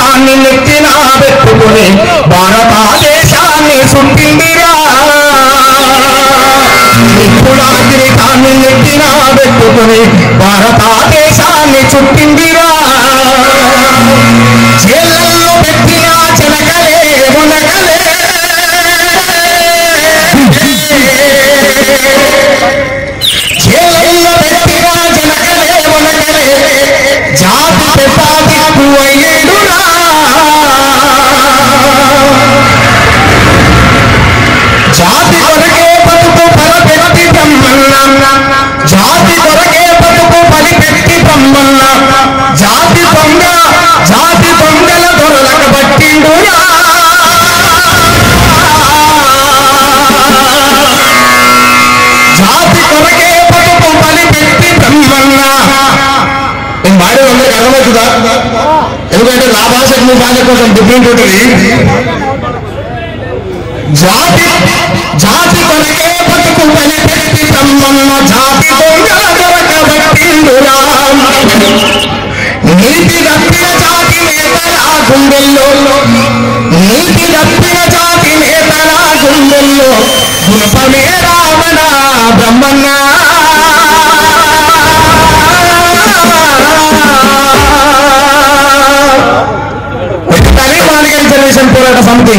దేశాన్ని నెత్తిన పెట్టుకుని భారతదేశాన్ని సుట్టిందిరా నిప్పుడాగ్రికాన్ని నెత్తిన పెట్టుకుని భారతదేశాన్ని చుట్టిందిరా చేలల్లో పెట్టిన చెనకలే మునకలే చేలల్లో పెట్టిన చెనకలే మునకలే జాతి పెపాది పువ్వయ్యేడురా జాతి కొరకే బతుకు పరపెట్టి బ్రహ్మన్న జాతి కొరకే బతుకు పలిపెట్టి బ్రహ్మన్న జాతి దొంగల దొరలకు పట్టిండురా జాతి కొరకే బతుకు పలిపెట్టి బ్రహ్మన్న నేను మాడే అందరికి అర్థమవుతుందా ఎందుకంటే నా భాషకు మీ భాష కోసం డిఫరెంట్ ఉంటుంది జాతి కొరకే బతుకు పలిపెట్టి బ్రహ్మన్న జాతి దొంగల దొరకబట్టిండురా నీతి తప్పిన జాతి నేతల గుండెల్లో నీతి తప్పిన జాతి నేతల గుండెల్లో గుణపమే రావణ బ్రహ్మన్న జనరేషన్ పోరాట సమితి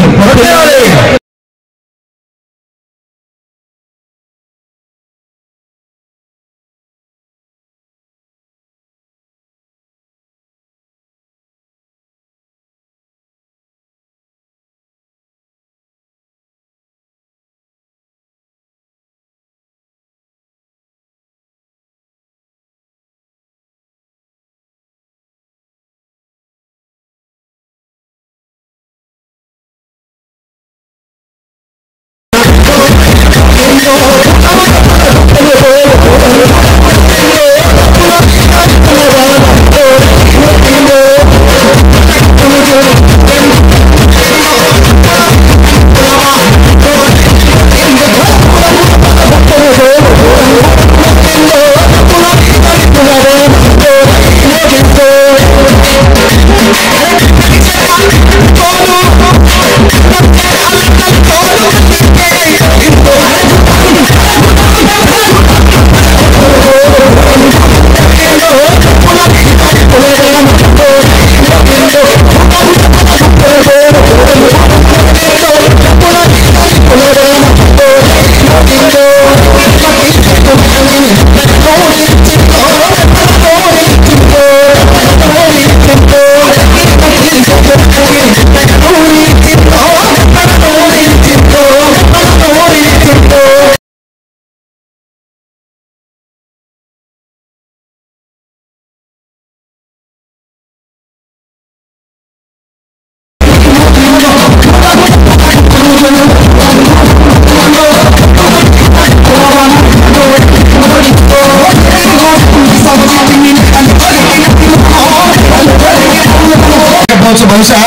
బహుశా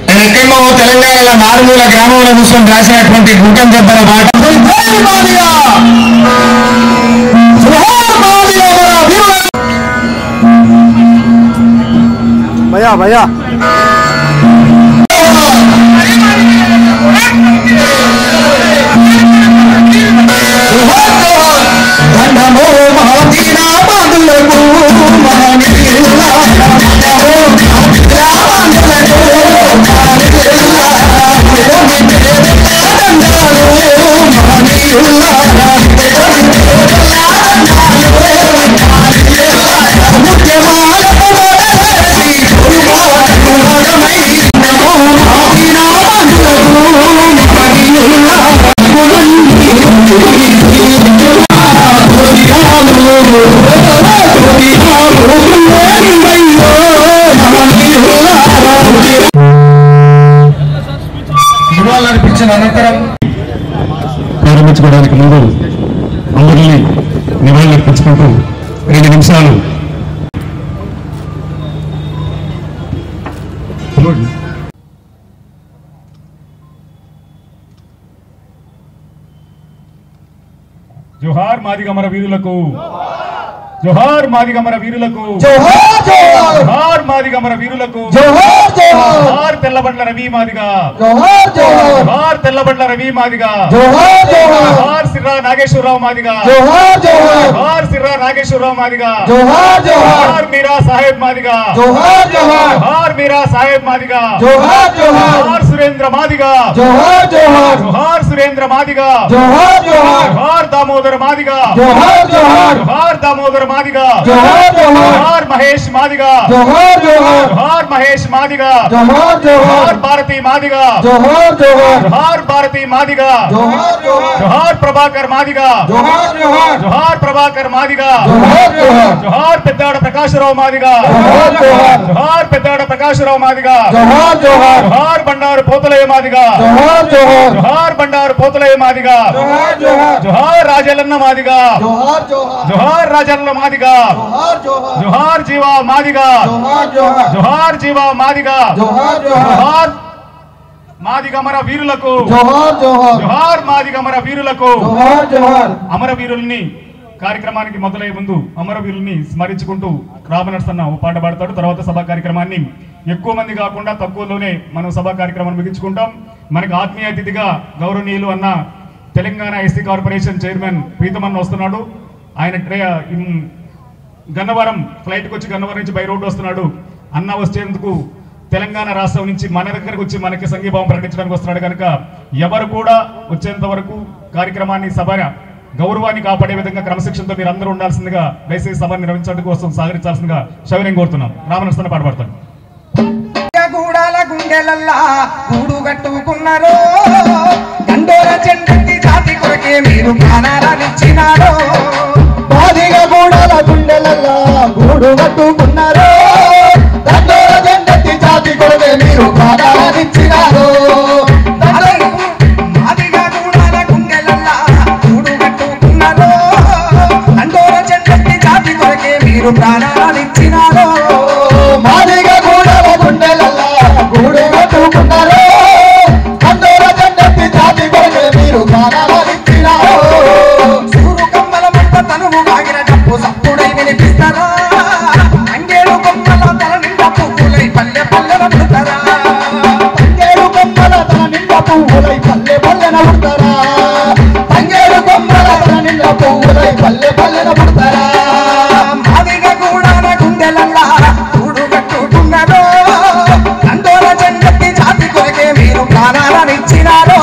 నేను ఎక్కడో తెలంగాణలో మారుమూల గ్రామంలో కూర్చొని రాసినటువంటి గుంటం చెప్పల పాట భయా భయా అనంతరం ప్రారంభించుకోవడానికి ముందు అందరినీ నివాళులర్పించుకుంటూ 2 నిమిషాలు జోహార్ మాదిగ అమర వీరులకు జోహార్ మాదిగమర వీరులకు జోహార్ జోహార్ జోహార్ మాదిగమర వీరులకు జోహార్ జోహార్ జోహార్ తెల్లబండ్ల రవి మాదిగ జోహార్ జోహార్ జోహార్ తెల్లబండ్ల రవి మాదిగ జోహార్ జోహార్ జోహార్ సిర్రా నాగేశ్వరరావు మాదిగ జోహార్ జోహార్ జోహార్ సిర్రా నాగేశ్వరరావు మాదిగ జోహార్ జోహార్ జోహార్ మీరా సాహెబ్ మాదిగ జోహార్ జోహార్ జోహార్ మీరా సాహెబ్ మాదిగ జోహార్ జోహార్ జోహార్ సురేంద్ర మాదిగ జోహార్ జోహార్ జోహార్ సురేంద్ర మాదిగ జోహార్ జోహార్ జోహార్ దామోదర్ మాదిగ జోహార్ జోహార్ జోహార్ దామోదర్ మాదిగ జోహార్ జోహార్ జోహార్ మహేష్ మాదిగ జోహార్ జోహార్ జోహార్ మహేష్ మాదిగ జోహార్ జోహార్ జోహార్ భారతి మాదిగ జోహార్ జోహార్ జోహార్ భారతి మాదిగ జోహార్ జోహార్ జోహార్ ప్రభాకర్ మాదిగ జోహార్ జోహార్ జోహార్ ప్రభాకర్ మాదిగ జోహార్ జోహార్ జోహార్ పెద్దాడ ప్రకాశరావు మాదిగ జోహార్ జోహార్ జోహార్ పెద్దాడ ప్రకాశరావు మాదిగ జోహార్ జోహార్ జోహార్ బండారు పోతలయ్య మాదిగ జోహార్ జోహార్ జోహార్ బండారు పోతలయ్య మాదిగ జోహార్ జోహార్ జోహార్ రాజలన్న మాదిగ జోహార్ జోహార్ జోహార్ రాజల్ల మాదిగ జోహార్ జోహార్ జోహార్ జీవా మాదిగ జోహార్ జోహార్ జోహార్ జీవా మాదిగ జోహార్ జోహార్ జోహార్ మాదిగమర వీరులకు జోహార్ జోహార్ జోహార్ మాదిగమర వీరులకు జోహార్ జోహార్ అమరవీరుల్ని కార్యక్రమానికి మొదలయ్యే ముందు అమరవీరుల్ని స్మరించుకుంటూ రామనర్సన్న ఓ పాట పాడతాడు. తర్వాత సభా కార్యక్రమాన్ని ఎక్కువ మంది కాకుండా తక్కువలోనే మనం సభా కార్యక్రమాన్ని ముగించుకుంటాం. మనకు ఆత్మీయ అతిథిగా గౌరవనీయులు అన్న తెలంగాణ ఎస్సీ కార్పొరేషన్ చైర్మన్ ప్రీతమన్న వస్తున్నాడు. ఆయన గన్నవరం ఫ్లైట్కి వచ్చి గన్నవరం నుంచి బై రోడ్డు వస్తున్నాడు. అన్న వచ్చేందుకు తెలంగాణ రాష్ట్రం నుంచి మన దగ్గరకు వచ్చి మనకి సంఘీభావం ప్రకటించడానికి వస్తున్నాడు కనుక ఎవరు కూడా వచ్చేంత వరకు కార్యక్రమాన్ని సభ గౌరవాన్ని కాపాడే విధంగా క్రమశిక్షణతో మీరు అందరూ ఉండాల్సిందిగా దయచేసి సభ నిర్వహించడం కోసం సహకరించాల్సిందిగా శౌర్యం కోరుతున్నాం. రామనర్సన్న పాట పాడతాను. గూడాల గుండెలల్లా గూడు కట్టుకున్నారో గండోర చెండకి జాతి కొరకే మీరు ప్రాణాలనిచ్చినారో బాదిగా గూడాల గుండెలల్లా గూడు కట్టుకున్నారో దండోర జెండెత్తి జాతి కొరకే మీరు ప్రాణాలనిచ్చినారో మాదిగా గూడాల గుండెలల్లా గూడు కట్టుకున్నారో గండోర చెండకి జాతి కొరకే మీరు ప్రాణాలనిచ్చినారో మాదిగా గూడాల గుండెలల్లా గూడు కట్టుకున్నారో దండోర జెండెత్తి జాతి కొరకే మీరు ప్రాణాలనిచ్చినారో సూరు కమ్మల మంట తనువు ఆగిన డప్పు సప్పుడై వినిపిస్తారా అంగేడు కొమ్మల తల నిండా పువ్వులై పల్లె పల్లెన పుడతారా తంగేడు కొమ్మల తన నిండా పువ్వులై పల్లె పల్లెన పుడతారా తంగేడు కొమ్మల తన నిండా పువ్వులై పల్లె పల్లెన పుడతారా మాదిగా గూడాల గుండెలల్లా గూడు కట్టుకున్నారో దండోల జెండెత్తి జాతి కొరకే మీరు ప్రాణాలనిచ్చినారో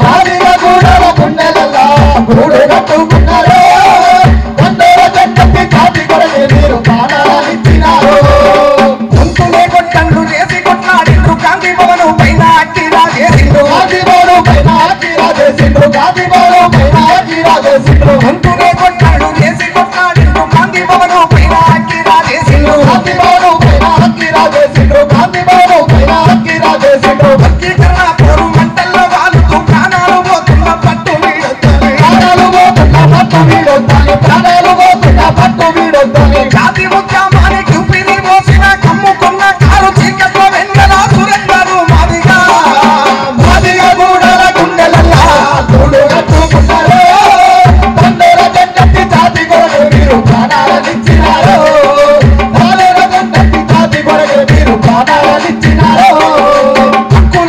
మాదిగా గూడాల గుండెలల్లా గూడు కట్టుకున్నారో దండోర జెండెత్తి జాతి కొరకే మీరు ప్రాణాలనిచ్చినారో గొంతులే కొట్టండ్రు చేసి కొట్లాడిండ్రు గాంధీ భవను పైన అక్కిరా చేసిండ్రు గాంధీబాబు పైన అక్కిరా చేసిండ్రు గాంధీబాబు పైన అక్కిరా చేసిండ్రు గొంతులే కొట్టండ్రు చేసి కొట్లాడిండ్రు గాంధీ భవను పైన అక్కిరా చేసిండ్రు గాంధీబాబు పైన అక్కిరా చేసిండ్రు గాంధీబాబు పైన అక్కిరా చేసిండ్రు వర్గీకరణ పోరు మంటల్లో వాలుతూ ప్రాణాలు పోతున్న పట్టు వీడొద్దని ప్రాణాలు పోతున్న పట్టు వీడొద్దని ప్రాణాలు పోతున్న పట్టు వీడొద్దని జాతి ఉద్యమానికి ఊపిరి మోసిన కమ్ముకున్న కారు చీకట్లో వెన్నెల సురేందరు మాదిగా మాదిగా గూడాల గుండెలల్లా గూడు కట్టుకున్నారో దండోర జెండెత్తి జాతి కొరకే మీరు ప్రాణాలనిచ్చినారో దండోర జెండెత్తి జాతి కొరకే మీరు ప్రాణాలనిచ్చినారో హక్కుల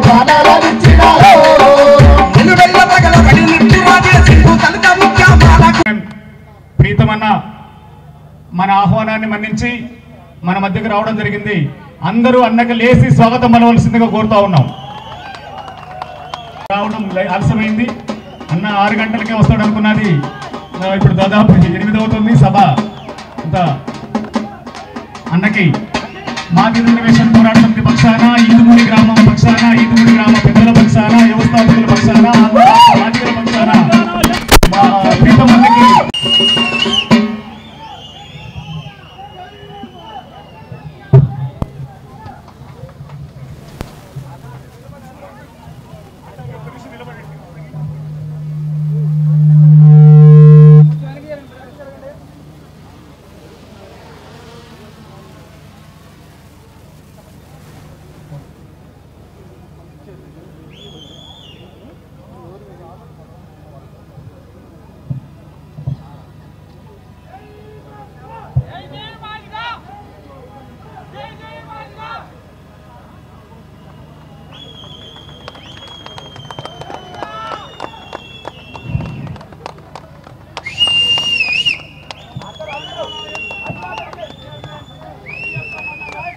ప్రాణాలనిచ్చినారో ప్రీతమన్న మన ఆహ్వానాన్ని మన్నించి మన మధ్యకు రావడం జరిగింది. అందరూ అన్నకు లేచి స్వాగతం పలవలసిందిగా కోరుతా ఉన్నాం. రావడం ఆలస్యమైంది. అన్న 6 గంటలకే వస్తాడు అనుకున్నది, ఇప్పుడు దాదాపు 8 అవుతుంది సభ. అంతా అన్నకి మాదిరి రిజర్వేషన్ పోరాట సమితి పక్షాన, ఈదుమూడి గ్రామం పక్షాన, ఈదుమూడి గ్రామ పెద్దల పక్షాన, వ్యవస్థాపకుల పక్షాన, మాదిగల పక్షాన మా ప్రీతమన్నకి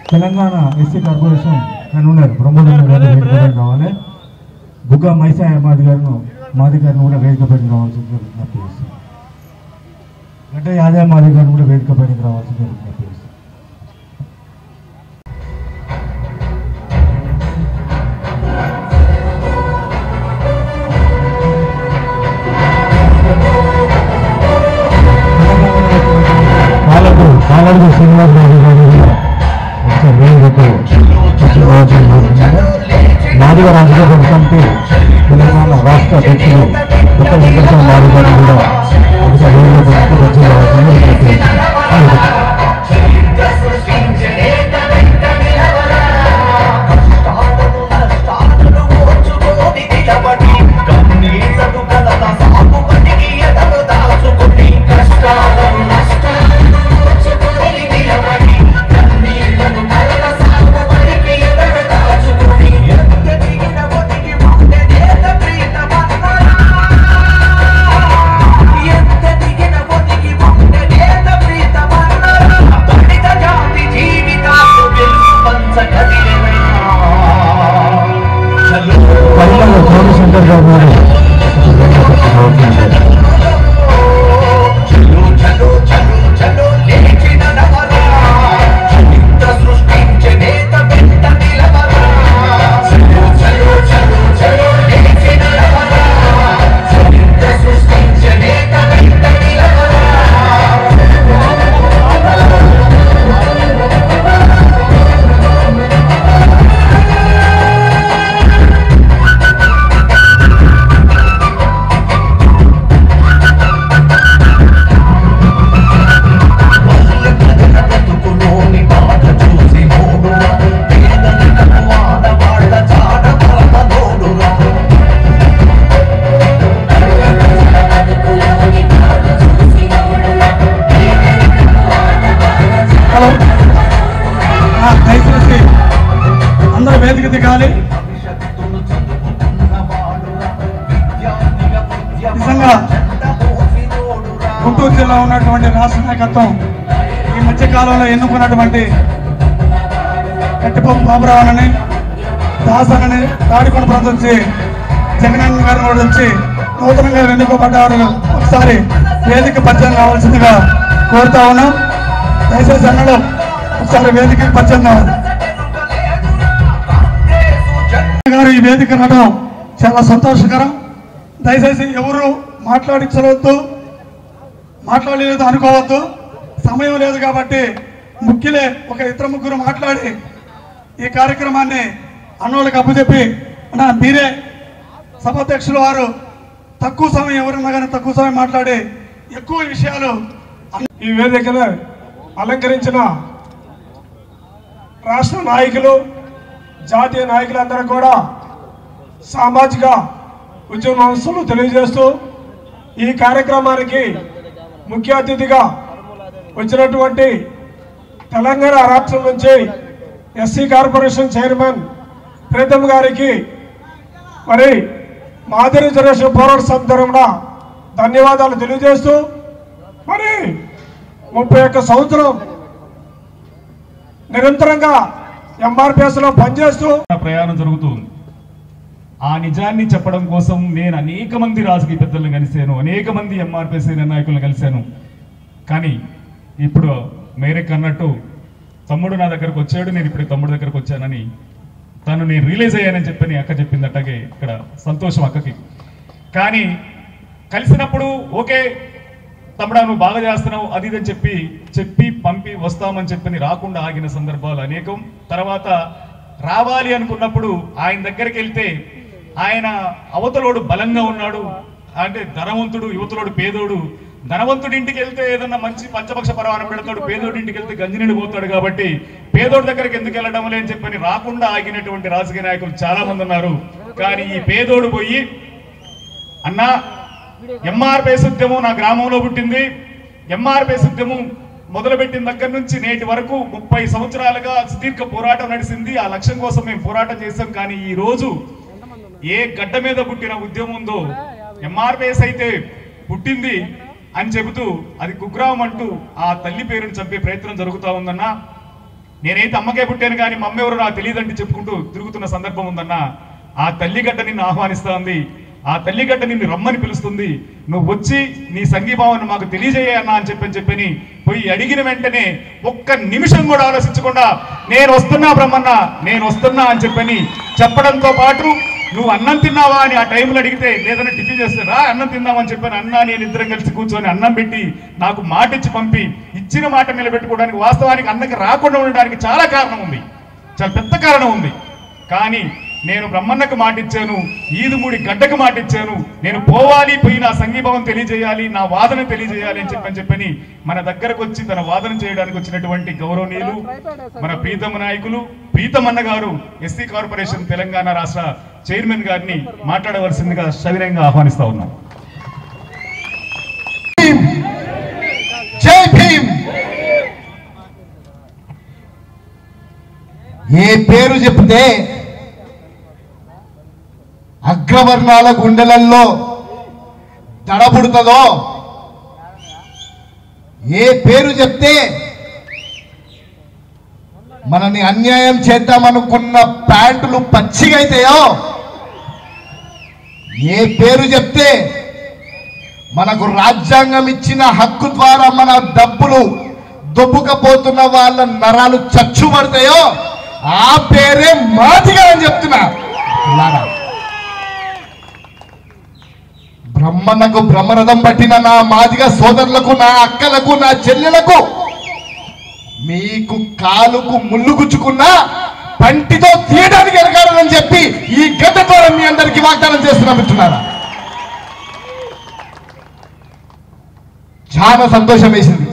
Telangana SC corporation convener Pramod గారిని వేదికపైకి రావాలి. బుగ్గ మైసా మాది గారిని కూడా వేదికపైకి రావాల్సిందిగా విజ్ఞప్తి చేస్తాం. గడ్డ యాదవ్ మాది గారిని కూడా వేదికపైకి రావాల్సిందిగా విజ్ఞప్తి చేస్తాం. కాలడు శ్రీనివాస్ బాబు గారు మాదిగ రాజకీయ సమితి తెలంగాణ రాష్ట్ర అధ్యక్షులు కొత్త వెంకటేశ్వర మాది గారిని కూడా శంకర్ గారు దయచేసి అందరూ వేదిక దిగాలి. నిజంగా గుంటూరు జిల్లా ఉన్నటువంటి రాష్ట్ర నాయకత్వం ఈ మధ్యకాలంలో ఎన్నుకున్నటువంటి కట్టిపప్పు బాబురావుని, దాసనని, తాడికొండ ప్రాంతం నుంచి జగనన్న గారిని కూడా వచ్చి నూతనంగా ఎన్నుకోబడ్డారు. ఒకసారి వేదిక పరిచయం కావాల్సిందిగా కోరుతా ఉన్నాం. దయచేసి అన్నలో ఒకసారి వేదిక పరిచయం కావాలి. గారు ఈ వేదిక రావడం చాలా సంతోషకరం. దయచేసి ఎవరు మాట్లాడించవద్దు, మాట్లాడలేదు అనుకోవద్దు. సమయం లేదు కాబట్టి ముఖ్యులే ఒక ఇద్దరు ముగ్గురు మాట్లాడి ఈ కార్యక్రమాన్ని అన్నోళ్ళకి అప్పచెప్పి అన్నా మీరే సభాధ్యక్షులు వారు తక్కువ సమయం ఎవరున్నా కానీ తక్కువ సమయం మాట్లాడి ఎక్కువ విషయాలు ఈ వేదికను అలంకరించిన రాష్ట్ర నాయకులు, జాతీయ నాయకులందరూ కూడా సామాజిక ఉద్యమస్తులు తెలియజేస్తూ ఈ కార్యక్రమానికి ముఖ్య అతిథిగా వచ్చినటువంటి తెలంగాణ రాష్ట్రం నుంచి ఎస్సీ కార్పొరేషన్ చైర్మన్ ప్రీతం గారికి మరి మాదిరి జనరేషన్ పోరాట సమితి తరఫున ధన్యవాదాలు తెలియజేస్తూ మరి 31 సంవత్సరం నిరంతరంగా ఎంఆర్పిఎస్ లో పనిచేస్తూ ప్రయాణం జరుగుతుంది. ఆ నిజాన్ని చెప్పడం కోసం నేను అనేక మంది రాజకీయ పెద్దలను కలిశాను, అనేక మంది ఎంఆర్పిఎస్ నాయకులను కలిశాను. కానీ ఇప్పుడు మేరకు అన్నట్టు తమ్ముడు నా దగ్గరకు వచ్చాడు, నేను ఇప్పుడు తమ్ముడు దగ్గరకు వచ్చానని తను నేను రియలైజ్ అయ్యానని చెప్పని అక్క చెప్పింది. అట్టగే ఇక్కడ సంతోషం అక్కకి. కానీ కలిసినప్పుడు ఓకే తమ్ముడా నువ్వు బాగా చేస్తున్నావు అది ఇదని చెప్పి పంపి వస్తామని చెప్పని రాకుండా ఆగిన సందర్భాలు అనేకం. తర్వాత రావాలి అనుకున్నప్పుడు ఆయన దగ్గరికి వెళ్తే ఆయన అవతలోడు బలంగా ఉన్నాడు, అంటే ధనవంతుడు, యువతలోడు పేదోడు. ధనవంతుడి ఇంటికి వెళ్తే ఏదన్నా మంచి పంచపక్ష పరవానం పెడతాడు, పేదోడి ఇంటికి వెళ్తే గంజినీడు పోతాడు. కాబట్టి పేదోడి దగ్గరికి ఎందుకు వెళ్ళడం లేని చెప్పని రాకుండా ఆగినటువంటి రాజకీయ నాయకులు చాలా మంది ఉన్నారు. కానీ ఈ పేదోడు పోయి అన్నా ఎంఆర్పిఎస్ ఉద్యమం నా గ్రామంలో పుట్టింది, ఎంఆర్పిఎస్ ఉద్యమం మొదలుపెట్టిన దగ్గర నుంచి నేటి వరకు 30 సంవత్సరాలుగా సుదీర్ఘ పోరాటం నడిచింది. ఆ లక్ష్యం కోసం మేము పోరాటం చేశాం. కానీ ఈ రోజు ఏ గడ్డ మీద పుట్టిన ఉద్యమం ఉందో ఎంఆర్పిఎస్ అయితే పుట్టింది అని చెబుతూ అది కుగ్రామం అంటూ ఆ తల్లి పేరుని చంపే ప్రయత్నం జరుగుతూ ఉందన్నా. నేనైతే అమ్మకే పుట్టాను కానీ మమ్మ ఎవరు నాకు తెలియదంటే చెప్పుకుంటూ తిరుగుతున్న సందర్భం ఉందన్నా. ఆ తల్లిగడ్డ నిన్ను ఆహ్వానిస్తా ఉంది, ఆ తల్లిగడ్డ నిన్ను రమ్మని పిలుస్తుంది. నువ్వు వచ్చి నీ సంఘీభావాన్ని మాకు తెలియజేయన్నా అని చెప్పని పోయి అడిగిన వెంటనే ఒక్క నిమిషం కూడా ఆలోచించకుండా నేను వస్తున్నా బ్రహ్మన్న, నేను వస్తున్నా అని చెప్పని చెప్పడంతో పాటు నువ్వు అన్నం తిన్నావా అని ఆ టైంలో అడిగితే లేదన్నా టిఫిన్ చేస్తే రా అన్నం తిందామని చెప్పాను. అన్నా నేను ఇద్దరం కలిసి కూర్చొని అన్నం పెట్టి నాకు మాట ఇచ్చి పంపి ఇచ్చిన మాట నిలబెట్టుకోవడానికి వాస్తవానికి అన్నకి రాకుండా ఉండడానికి చాలా కారణం ఉంది, చాలా పెద్ద కారణం ఉంది. కానీ నేను బ్రహ్మన్నకు మాట ఇచ్చాను, ఈదుమూడి గడ్డకు మాట ఇచ్చాను, నేను పోవాలి, పోయి నా సంఘీభావం తెలియజేయాలి, నా వాదన తెలియజేయాలి అని చెప్పని మన దగ్గరకు వచ్చి తన వాదన చేయడానికి వచ్చినటువంటి గౌరవనీయులు మన ప్రీతమ నాయకులు ప్రీతమన్న గారు ఎస్సీ కార్పొరేషన్ తెలంగాణ రాష్ట్ర చైర్మన్ గారిని మాట్లాడవలసిందిగా సవినయంగా ఆహ్వానిస్తా ఉన్నాం. జై భీమ్. ఏ పేరు చెప్తే అగ్రవర్ణాల గుండెలల్లో దడబుడుతుందో, ఏ పేరు చెప్తే మనని అన్యాయం చేద్దామనుకున్న ప్యాంటులు పచ్చిగా అయితాయో, ఏ పేరు చెప్తే మనకు రాజ్యాంగం ఇచ్చిన హక్కు ద్వారా మన డబ్బులు దొబ్బుకపోతున్న వాళ్ళ నరాలు చచ్చుబడతాయో ఆ పేరే మాదిగా అని చెప్తున్నా. బ్రహ్మన్నకు బ్రహ్మరథం పట్టిన నా మాదిగా సోదరులకు, నా అక్కలకు, నా చెల్లెలకు మీకు కాలుకు ముళ్ళు గుచ్చుకున్నా పంటితో తీయడానికి ఎరగాలని చెప్పి ఈ గడ్డ ద్వారా మీ అందరికీ వాగ్దానం చేస్తున్నా మిత్రులారా. చాలా సంతోషం వేసింది.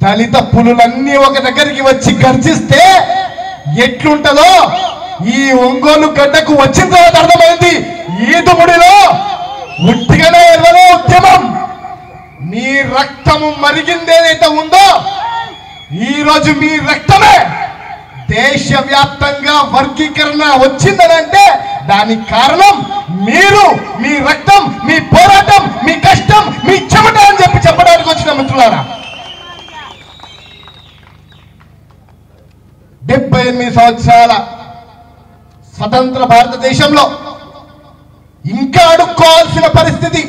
దళిత పులులన్నీ ఒక దగ్గరికి వచ్చి గర్జిస్తే ఎట్లుంటదో ఈ ఒంగోలు గడ్డకు వచ్చిన తర్వాత అర్థమైంది. ఈదుముడిలో ఉట్టిగానే ఎర్రలో ఉద్యమం మీ రక్తము మరిగిందేదైతే ఉందో ఈ రోజు మీ రక్తమే దేశవ్యాప్తంగా వర్గీకరణ వచ్చిందనంటే దానికి కారణం మీరు, మీ రక్తం, మీ పోరాటం, మీ కష్టం, మీ చెమట అని చెప్పడానికి వచ్చిన మిత్రులారా. 78 సంవత్సరాల స్వతంత్ర భారతదేశంలో ఇంకా అడుక్కోవాల్సిన పరిస్థితి.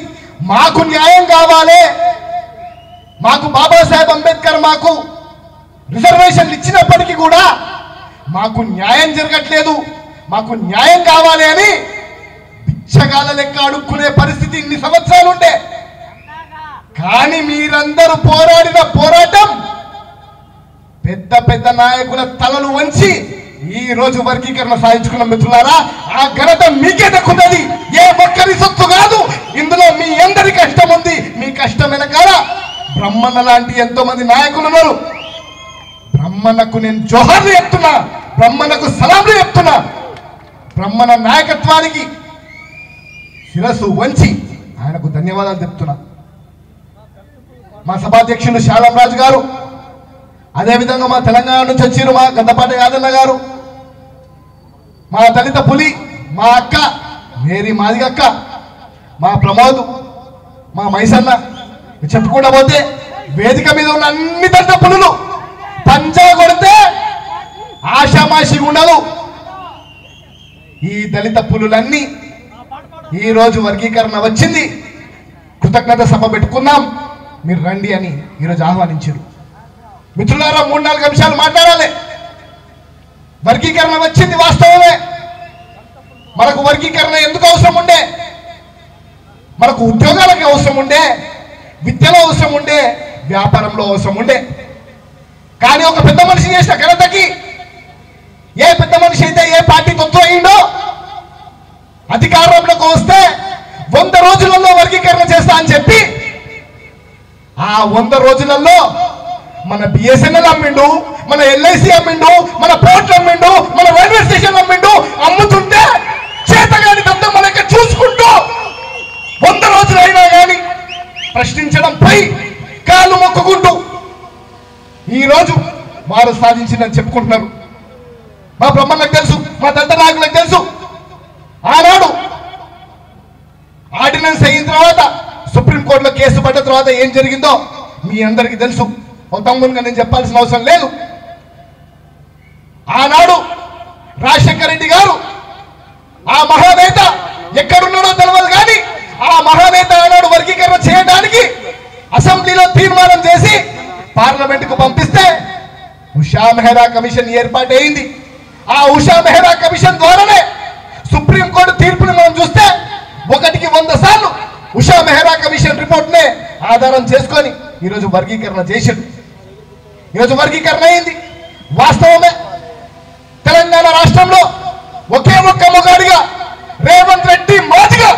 మాకు న్యాయం కావాలి, మాకు బాబాసాహెబ్ అంబేద్కర్ మాకు రిజర్వేషన్లు ఇచ్చినప్పటికీ కూడా మాకు న్యాయం జరగట్లేదు, మాకు న్యాయం కావాలి అని బిచ్చగాళ్ళ లెక్క అడుక్కునే పరిస్థితి ఇన్ని సంవత్సరాలు ఉండే. కానీ మీరందరూ పోరాడిన పోరాటం పెద్ద పెద్ద నాయకుల తలలు వంచి ఈ రోజు వర్గీకరణ సాధించుకున్న మిత్రులారా, ఆ ఘనత మీకే దక్కుతుంది. ఏ ఒక్కరి సొత్తు కాదు, ఇందులో మీ అందరి కష్టం ఉంది. మీ కష్టం వెనకాల బ్రహ్మన్న లాంటి ఎంతో మంది నాయకులు ఉన్నారు. బ్రహ్మన్నకు నేను జోహార్లు చెప్తున్నా, బ్రహ్మన్నకు సలాంలు చెప్తున్నా. బ్రహ్మన్న నాయకత్వానికి శిరస్సు వంచి ఆయనకు ధన్యవాదాలు చెప్తున్నా. మా సభాధ్యక్షులు శాలం రాజు గారు, అదేవిధంగా మా తెలంగాణ నుంచి వచ్చారు మా గద్దపాటి యాదన్న గారు, మా దళిత పులి, మా అక్క మేరీ మాదిగ అక్క, మా ప్రమోద్, మా మైసన్న చెప్పుకుంటా పోతే వేదిక మీద ఉన్న అన్ని దళిత పులులు పంజా కొడితే ఆషామాషి ఉండదు. ఈ దళిత పులులన్నీ ఈరోజు వర్గీకరణ వచ్చింది, కృతజ్ఞత సభ పెట్టుకుందాం, మీరు రండి అని ఈరోజు ఆహ్వానించారు. మిత్రులారా, 3-4 అంశాలు మాట్లాడాలి. వర్గీకరణ వచ్చింది వాస్తవమే. మనకు వర్గీకరణ ఎందుకు అవసరం ఉండే? మనకు ఉద్యోగాలకు అవసరం ఉండే, విద్యలో అవసరం ఉండే, వ్యాపారంలో అవసరం ఉండే. కానీ ఒక పెద్ద మనిషి చేసిన ఘనతకి, ఏ పెద్ద మనిషి అయితే ఏ పార్టీ తొత్తు అయిందో అధికారంలోకి వస్తే 100 రోజులలో వర్గీకరణ చేస్తా అని చెప్పి ఆ 100 రోజులలో మన బిఎస్ఎన్ఎల్ అమ్మిండు, మన ఎల్ఐసి అమ్మిండు, మన పోర్ట్లు అమ్మిండు, మన రైల్వే స్టేషన్ అమ్మిండు. అమ్ముతుంటే చేతగాని దత్తం మనకి చూసుకుంటూ 100 రోజులు అయినా కానీ ప్రశ్నించడంపై కాళ్ళు మొక్కుకుంటూ ఈరోజు వారు సాధించిందని చెప్పుకుంటున్నారు. మా బ్రహ్మలకు తెలుసు, మా దళిత నాయకులకు తెలుసు. ఆనాడు ఆర్డినెన్స్ అయిన తర్వాత సుప్రీంకోర్టులో కేసు పడ్డ తర్వాత ఏం జరిగిందో మీ అందరికీ తెలుసు. తమ్మునిగా నేను చెప్పాల్సిన అవసరం లేదు. ఆనాడు రాజశేఖర రెడ్డి గారు, ఆ మహానేత ఎక్కడున్నాడో తెలియదు కానీ ఆ మహానేత ఆనాడు వర్గీకరణ చేయడానికి అసెంబ్లీలో తీర్మానం చేసి పార్లమెంట్ కు పంపిస్తే ఉషా మెహ్రా కమిషన్ ఏర్పాటైంది. ఆ ఉషా మెహ్రా కమిషన్ ద్వారానే సుప్రీంకోర్టు తీర్పుని మనం చూస్తే 1కి 100 సార్లు ఉషా మెహ్రా కమిషన్ రిపోర్ట్ నే ఆధారం చేసుకొని ఈరోజు వర్గీకరణ చేసిండు. ఈరోజు వర్గీకరణ అయింది వాస్తవమే. తెలంగాణ రాష్ట్రంలో ఒకే ఒక్క మొగాడిగా రేవంత్ రెడ్డి మాదిగా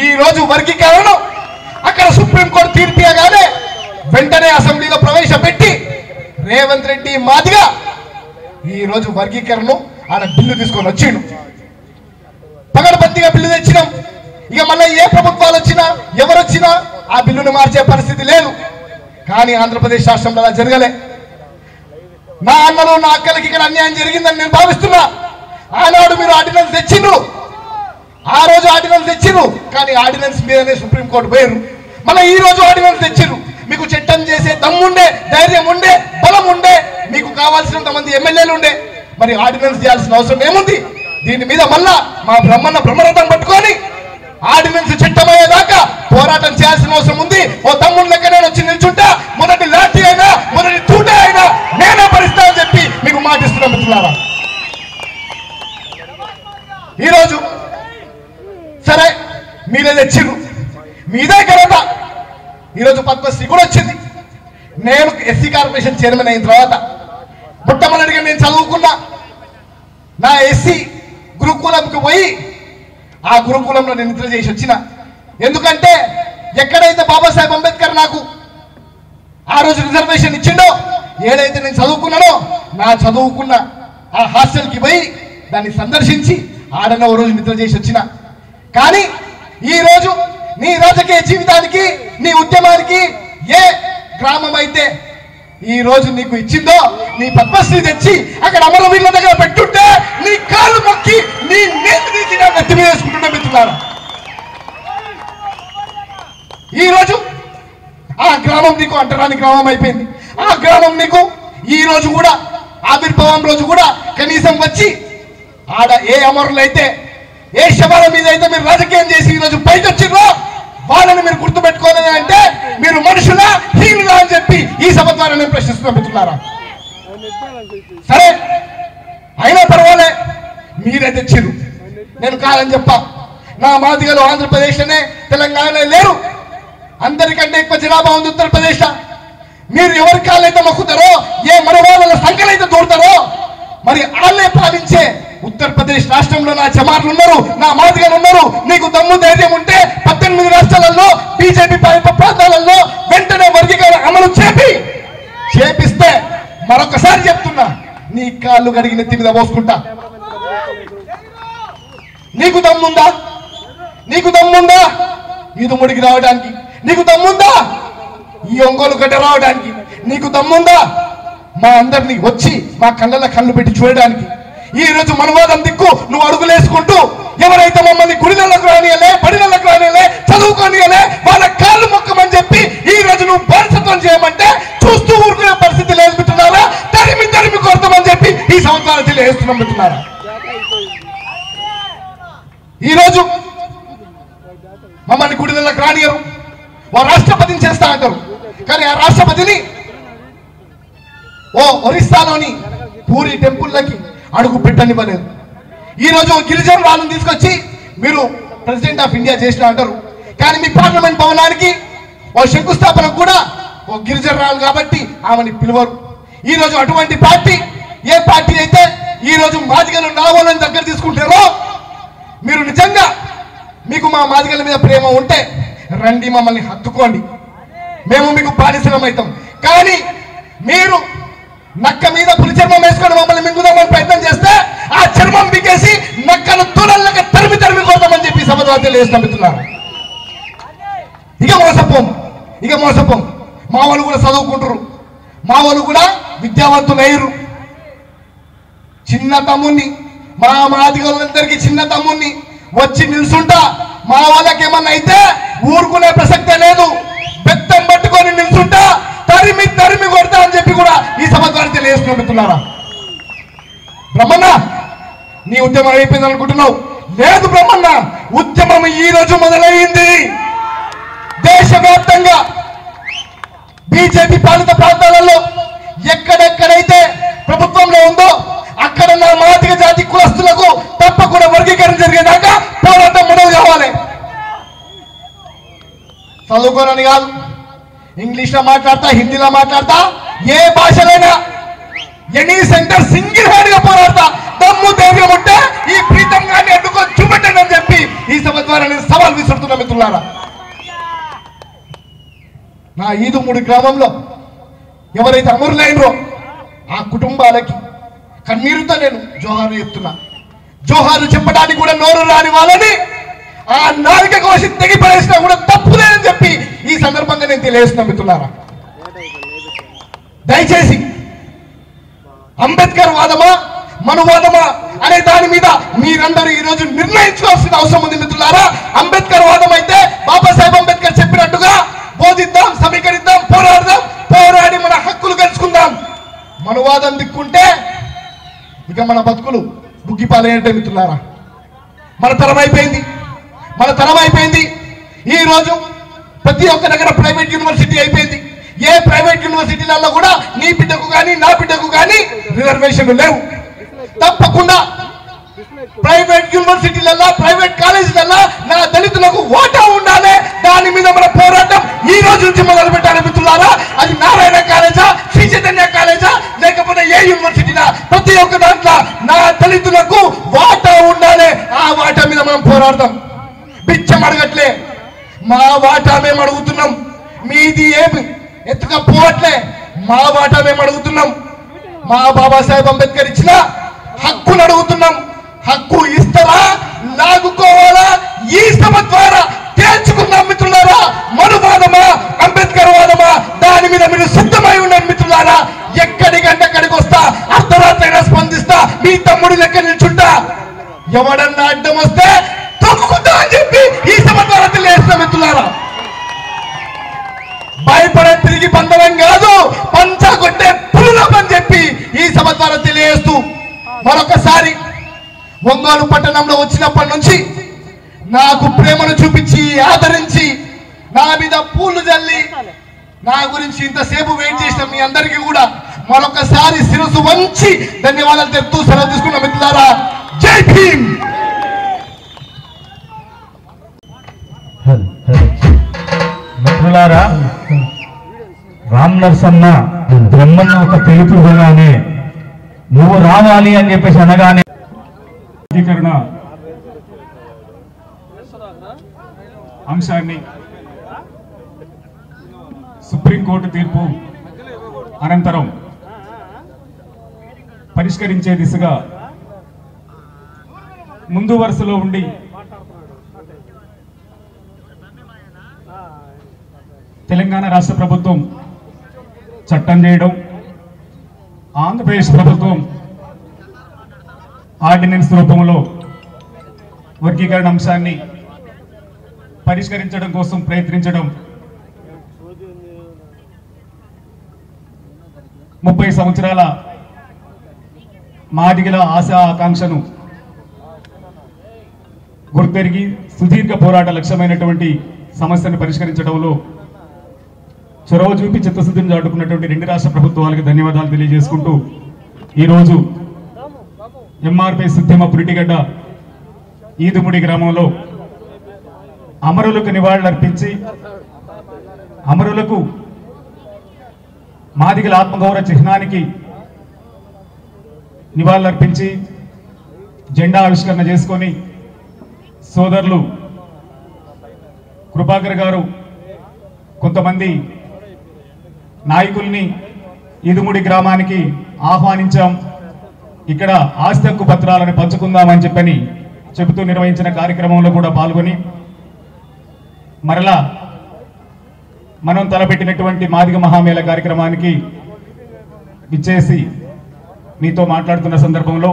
ఈ రోజు వర్గీకరణను అక్కడ సుప్రీంకోర్టు తీర్పు ఇవ్వగానే వెంటనే అసెంబ్లీలో ప్రవేశపెట్టి రేవంత్ రెడ్డి మాదిగా ఈ రోజు వర్గీకరణను ఆయన బిల్లు తీసుకొని వచ్చిండు. పగడబందీగా బిల్లు తెచ్చినాం. ఇక మళ్ళీ ఏ ప్రభుత్వాలు వచ్చినా ఎవరు వచ్చినా ఆ బిల్లును మార్చే పరిస్థితి లేదు. కానీ ఆంధ్రప్రదేశ్ రాష్ట్రంలో అలా జరగలే. నా అన్నలు నా అక్కలకి ఇక్కడ అన్యాయం జరిగిందని నేను భావిస్తున్నా. ఆనాడు మీరు ఆర్డినెన్స్ తెచ్చిండ్రు, ఆ రోజు ఆర్డినెన్స్ తెచ్చిర్రు, కానీ ఆర్డినెన్స్ మీదనే సుప్రీంకోర్టు పోయారు. మళ్ళీ ఈ రోజు ఆర్డినెన్స్ తెచ్చిర్రు. మీకు చట్టం చేసే దమ్ముండే, ధైర్యం ఉండే, బలం ఉండే, మీకు కావాల్సినంత మంది ఎమ్మెల్యేలు ఉండే, మరి ఆర్డినెన్స్ చేయాల్సిన అవసరం ఏముంది? దీని మీద మళ్ళా మా బ్రహ్మరథం పట్టుకొని ఆర్డినెన్స్ చట్టమయ్యేదాకా పోరాటం చేయాల్సిన అవసరం ఉంది. ఓ తమ్ముడు లెక్క నేను వచ్చి నిల్చుంటా, మొదటి లాఠీ అయినా మొదటి తూట అయినా నేనే భరిస్తా అని చెప్పి మీకు మాటిస్తున్నా మిత్రులారా. ఈరోజు సరే మీరే తెచ్చిర్రు, మీదే ఘనత. ఈరోజు పద్మశ్రీ కూడా వచ్చింది. నేను ఎస్సీ కార్పొరేషన్ చైర్మన్ అయిన తర్వాత మొట్టమొదటిగా నేను చదువుకున్నా నా ఎస్సీ గురుకులంకి పోయి ఆ గురుకులంలో నేను నిద్ర చేసి వచ్చిన. ఎందుకంటే ఎక్కడైతే బాబాసాహెబ్ అంబేద్కర్ నాకు ఆ రోజు రిజర్వేషన్ ఇచ్చిండో, ఏదైతే నేను చదువుకున్నానో నా చదువుకున్న ఆ హాస్టల్కి పోయి దాన్ని సందర్శించి ఆడన ఓ రోజు నిద్ర చేసి వచ్చిన. కానీ ఈ రోజు నీ రాజకీయ జీవితానికి, నీ ఉద్యమానికి ఏ గ్రామం అయితే ఈ రోజు నీకు ఇచ్చిందో నీ పద్మశ్రీ తెచ్చి అక్కడ అమరవీరుల దగ్గర పెట్టుంటే నీ కాళ్ళు మొక్కి నీ నేతి తీసి నా నెత్తి మీద వేసుకుంటుంటే మిత్రులారా. ఈ రోజు ఆ గ్రామం నీకు అంటరాని గ్రామం అయిపోయింది. ఆ గ్రామం నీకు ఈ రోజు కూడా ఆవిర్భావం రోజు కూడా కనీసం వచ్చి ఆడ ఏ అమరులు అయితే, ఏ శవాల మీద అయితే మీరు రాజకీయం చేసి ఈ రోజు పైకి వచ్చిర్రో వాళ్ళని మీరు గుర్తుపెట్టుకోలేదు అంటే మీరు మనుషులా హీనులా అని చెప్పి ఈ సభ ద్వారా నేను ప్రశ్నిస్తున్నా మిత్రులారా. సరే అయినా పర్వాలే, మీరే తెచ్చిర్రు, నేను కాదని చెప్పా. నా మాదిగలు ఆంధ్రప్రదేశ్లోనే తెలంగాణలో లేరు, అందరికంటే ఎక్కువ జనాభా ఉంది ఉత్తరప్రదేశ్. మీరు ఎవరి కాళ్ళైతే మొక్కుతారో, ఏ మనవాళ్ళ సంఖ్యలైతే దూడతారో, మరి వాళ్ళే పాలించే ఉత్తరప్రదేశ్ రాష్ట్రంలో నా జమార్లు ఉన్నారు, నా మాదిగలు ఉన్నారు. నీకు దమ్ము ధైర్యం ఉంటే 18 రాష్ట్రాలలో బీజేపీ పాలిత ప్రాంతాలలో వెంటనే వర్గీకరణ అమలు చేపిస్తే మరొకసారి చెప్తున్నా, నీ కాళ్ళు కడిగి నెత్తి మీద పోసుకుంటా. నీకు దమ్ముందా? నీకు దమ్ముందా ఈదుముడికి రావడానికి? నీకు దమ్ముందా ఈ ఒంగోలు గడ్డ రావడానికి? నీకు దమ్ముందా మా అందరినీ వచ్చి మా కళ్ళ కళ్ళు పెట్టి చూడడానికి? ఈ రోజు మనవాదం దిక్కు నువ్వు అడుగులేసుకుంటూ ఎవరైతే మమ్మల్ని గుడిలకు రానియలే, బడిలకు రానియలే, చదువుకోనియలే వాళ్ళ కాళ్ళు మొక్కమని చెప్పి ఈ రోజు నువ్వు బానిసత్వం చేయమంటే చూస్తూ ఊరుకునే పరిస్థితి లేదు మిత్రులారా. తరిమి తరిమి కొడతామని చెప్పి ఈ సంవత్సరాలు తెలియజేస్తున్నాం మిత్రులారా. ఈ రోజు మమ్మల్ని గుడిలకు రానియరు, ఓ రాష్ట్రపతిని చేస్తా అంటారు. కానీ ఆ రాష్ట్రపతిని ఓ ఒరిస్సాలోని పూరి టెంపుల్లకి అడుగు పెట్టనివ్వలేదు. ఈ రోజు గిరిజన వాళ్ళని తీసుకొచ్చి మీరు ప్రెసిడెంట్ ఆఫ్ ఇండియా చేసిన అంటారు. కానీ మీ పార్లమెంట్ భవనానికి ఓ శంకుస్థాపనకు కూడా ఓ గిరిజనరాలు కాబట్టి ఆమెని పిలువరు. ఈ రోజు అటువంటి పార్టీ ఏ పార్టీ అయితే ఈ రోజు మాదిగలు నావోలని దగ్గర తీసుకుంటారో, మీరు నిజంగా మీకు మా మాదిగల మీద ప్రేమ ఉంటే రండి, మమ్మల్ని హత్తుకోండి, మేము మీకు బానిసలమవుతాం. కానీ మీరు నక్క మీద పులి చర్మం వేసుకొని మమ్మల్ని మింగుదామని ప్రయత్నం చేస్తే ఆ చర్మం బిగేసి నక్కను తుడల్లగా తరిమి తరిమి కొడతామని చెప్పి సమాధానం తెలియజేస్తున్నారు. ఇక మోసపోం. మా వాళ్ళు కూడా చదువుకుంటారు, మా వాళ్ళు కూడా విద్యావంతులు అయ్యారు. చిన్న తమ్ముణ్ణి, మా మాదిగలందరికీ చిన్న తమ్ముణ్ణి వచ్చి నిల్చుంటా, మా వాళ్ళకి ఏమన్నా అయితే ఊరుకునే ప్రసక్తే లేదు. బెత్తం పట్టుకొని నిల్చుంటా, తరిమి తరిమి కొడతా అని చెప్పి కూడా ఈ సభ ద్వారా తెలియజేస్తున్నారా. బ్రహ్మన్న, నీ ఉద్యమం అయిపోయింది అనుకుంటున్నావు. లేదు బ్రహ్మన్న, ఉద్యమం ఈ రోజు మొదలైంది. దేశవ్యాప్తంగా బీజేపీ పాలిత ప్రాంతాలలో ఎక్కడెక్కడైతే ప్రభుత్వంలో ఉందో అక్కడ నా మాదిగ జాతి కులస్తులకు తప్పకుండా వర్గీకరణ జరిగేదాకా పోరాటం మొదలు కావాలి. చదువుకోనని కాదు, ఇంగ్లీష్ లో మాట్లాడతా, హిందీలో మాట్లాడతా, ఏ భాషలైనా ఎనీ సెంటర్ సింగిల్ హ్యాండ్ గా పోరాడతా. దమ్ము ధైర్యం ఉంటే ఈ ప్రీతం గారిని అడ్డుకొని చూపెట్టండి అని చెప్పి ఈ సభ ద్వారా నేను సవాల్ విసురుతున్నా మిత్రులారా. నా ఈదుమూడి గ్రామంలో ఎవరైతే అమరులైనరో ఆ కుటుంబాలకి కన్నీరుతో నేను జోహారు చెప్తున్నా. జోహారు చెప్పడానికి కూడా నోరు రాని వాళ్ళని ఆ నాలుక కోసి తెగిపడేసినా కూడా తప్పులేదని చెప్పి ఈ సందర్భంగా నేను తెలియజేస్తున్నా మిత్రులారా. దయచేసి అంబేద్కర్ వాదమా మనువాదమా అనే దాని మీద మీరందరూ ఈ రోజు నిర్ణయించుకోవాల్సిన అవసరం ఉంది మిత్రులారా. అంబేద్కర్ వాదం అయితే బాబాసాహెబ్ అంబేద్కర్ చెప్పినట్టుగా బోధిద్దాం, సమీకరిద్దాం, పోరాడదాం, పోరాడి మన హక్కులు గెలుచుకుందాం. మనువాదం దిక్కుంటే ఇక మన బతుకులు బుగ్గిపాలయ్యంటే మిత్రులారా. మన తరం అయిపోయింది. ఈ రోజు ప్రతి ఒక్క దగ్గర ప్రైవేట్ యూనివర్సిటీ అయిపోయింది. ఏ ప్రైవేట్ యూనివర్సిటీలలో కూడా నీ బిడ్డకు కానీ నా బిడ్డకు కానీ రిజర్వేషన్లు లేవు. తప్పకుండా ప్రైవేట్ యూనివర్సిటీలలో, ప్రైవేట్ కాలేజీలలో నా దళితులకు ఓటా ఉండాలి. దాని మీద మన పోరాటం ఈ రోజు నుంచి మొదలు పెట్టాలి మిత్రులారా. అది నారాయణ కాలేజా, శ్రీ చైతన్య కాలేజా, లేకపోతే ఏ యూనివర్సిటీనా, ప్రతి ఒక్క దాంట్లో నా దళితులకు వాటా ఉండాలి. ఆ వాటా మీద మనం పోరాడదాం. బిచ్చం అడగట్లే, మా వాటా మేము అడుగుతున్నాం. మీది ఏమి ఎత్తుకపోవట్లే, మా వాటా మేము అడుగుతున్నాం. మా బాబాసాహెబ్ అంబేద్కర్ ఇచ్చిన హక్కును అడుగుతున్నాం. హక్కు ఇస్తారా, లాగుకోవాలా, ఈ సభ ద్వారా తేల్చుకుందాం మిత్రులారా. మనువాదమా, అంబేద్కర్ వాదమా, దాని మీద మీరు సిద్ధమై ఉండండి మిత్రులారా. ఎక్కడికంటే అక్కడికి వస్తా, అర్ధరాత్రైనా స్పందిస్తా, మీ తమ్ముడి లెక్క నిల్చుంటా. ఎవడన్నా అడ్డం వస్తే తొక్కుకుంటా అని చెప్పి ఈ సభ ద్వారా తెలియజేస్తా మిత్రులారా. భయపడే తిరిగి బంధనం కాదు, పంచా కొట్టే పులులం అని చెప్పి ఈ సభ ద్వారా తెలియజేస్తూ మరొకసారి ఒంగోలు పట్టణంలో వచ్చినప్పటి నుంచి నాకు ప్రేమను చూపించి ఆదరించి నా మీద పూలు జల్లి నా గురించి ఇంతసేపు వెయిట్ చేసిన మీ అందరికీ కూడా మరొకసారి శిరస్సు వంచి ధన్యవాదాలు చెప్తూ సెలవు తీసుకున్న మిత్రులారా. జై భీమ్. మిత్రులారా, రామ్ నరసన్న బ్రహ్మన్న ఒక పిలుపు ఇవ్వగానే నువ్వు రావాలి అని చెప్పేసి అనగానే వర్గీకరణ అంశాన్ని సుప్రీంకోర్టు తీర్పు అనంతరం పరిష్కరించే దిశగా ముందు వరుసలో ఉండి తెలంగాణ రాష్ట్ర ప్రభుత్వం చట్టం చేయడం, ఆంధ్రప్రదేశ్ ప్రభుత్వం ఆర్డినెన్స్ రూపంలో వర్గీకరణ అంశాన్ని పరిష్కరించడం కోసం ప్రయత్నించడం 30 సంవత్సరాల మాదిగల ఆశ ఆకాంక్షను గుర్తెరిగి సుదీర్ఘ పోరాట లక్ష్యమైనటువంటి సమస్యను పరిష్కరించడంలో చొరవ చూపి చిత్తశుద్ధిని చాటుకున్నటువంటి 2 రాష్ట్ర ప్రభుత్వాలకు ధన్యవాదాలు తెలియజేసుకుంటూ ఈరోజు ఎంఆర్పీఎస్ ఉద్యమ పురిటిగడ్డ ఈదుముడి గ్రామంలో అమరులకు నివాళులర్పించి అమరులకు మాదిగల ఆత్మగౌరవ చిహ్నానికి నివాళులర్పించి జెండా ఆవిష్కరణ చేసుకొని సోదరులు కృపాకర్ గారు కొంతమంది నాయకుల్ని ఈదుముడి గ్రామానికి ఆహ్వానించాం. ఇక్కడ ఆస్తి హక్కు పత్రాలను పంచుకుందామని చెప్పని చెబుతూ నిర్వహించిన కార్యక్రమంలో కూడా పాల్గొని మరలా మనం తలపెట్టినటువంటి మాదిగ మహామేళ కార్యక్రమానికి విచ్చేసి మీతో మాట్లాడుతున్న సందర్భంలో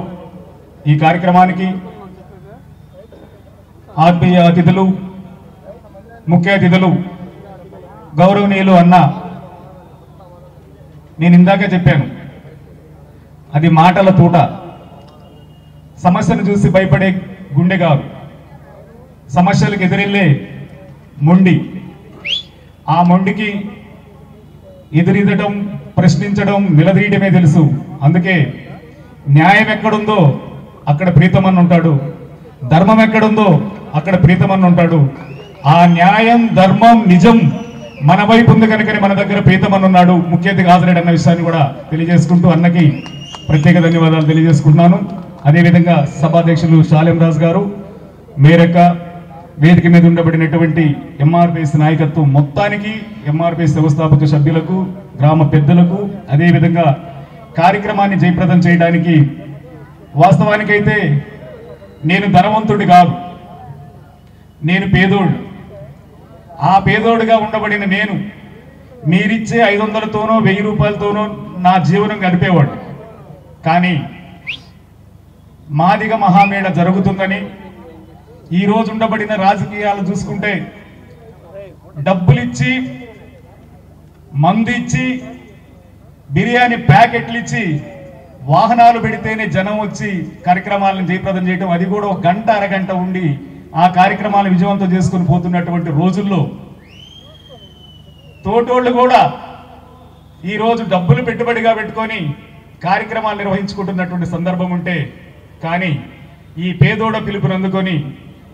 ఈ కార్యక్రమానికి ఆత్మీయ అతిథులు, ముఖ్య అతిథులు గౌరవనీయులు అన్న, నేను ఇందాక చెప్పాను, అది మాటల తూట. సమస్యను చూసి భయపడే గుండె కాదు, సమస్యలకు ఎదురెళ్ళే మొండి. ఆ మొండికి ఎదురీదటం, ప్రశ్నించడం, నిలదీయడమే తెలుసు. అందుకే న్యాయం ఎక్కడుందో అక్కడ ప్రీతమన్న ఉంటాడు, ధర్మం ఎక్కడుందో అక్కడ ప్రీతమన్న ఉంటాడు. ఆ న్యాయం, ధర్మం, నిజం మన వైపు ఉంది కనుకనే మన దగ్గర ప్రీతమన్న ఉన్నాడు, ముఖ్య అతిథిగా హాజరయ్యాడు అన్న విషయాన్ని కూడా తెలియజేసుకుంటూ అన్నకి ప్రత్యేక ధన్యవాదాలు తెలియజేసుకుంటున్నాను. అదేవిధంగా సభాధ్యక్షులు శాలెం రాజు గారు, మేరక్క, వేదిక మీద ఉండబడినటువంటి ఎంఆర్పీఎస్ నాయకత్వం మొత్తానికి, ఎంఆర్పీఎస్ వ్యవస్థాపక సభ్యులకు, గ్రామ పెద్దలకు, అదేవిధంగా కార్యక్రమాన్ని జయప్రదం చేయడానికి, వాస్తవానికైతే నేను ధనవంతుడి కాదు, నేను పేదోడు. ఆ పేదోడుగా ఉండబడిన నేను మీరిచ్చే 500తోనో 1000 రూపాయలతోనో నా జీవనం గడిపేవాడు. కానీ మాదిగ మహామేళ జరుగుతుందని ఈ రోజు ఉండబడిన రాజకీయాలు చూసుకుంటే డబ్బులిచ్చి, మందు ఇచ్చి, బిర్యానీ ప్యాకెట్లు ఇచ్చి, వాహనాలు పెడితేనే జనం వచ్చి కార్యక్రమాలను జయప్రదం చేయడం, అది కూడా 1 గంట అరగంట ఉండి ఆ కార్యక్రమాలను విజయవంతం చేసుకుని పోతున్నటువంటి రోజుల్లో తోటోళ్ళు కూడా ఈరోజు డబ్బులు పెట్టుబడిగా పెట్టుకొని కార్యక్రమాలు నిర్వహించుకుంటున్నటువంటి సందర్భం ఉంటే, కానీ ఈ పేదోడ పిలుపుని అందుకొని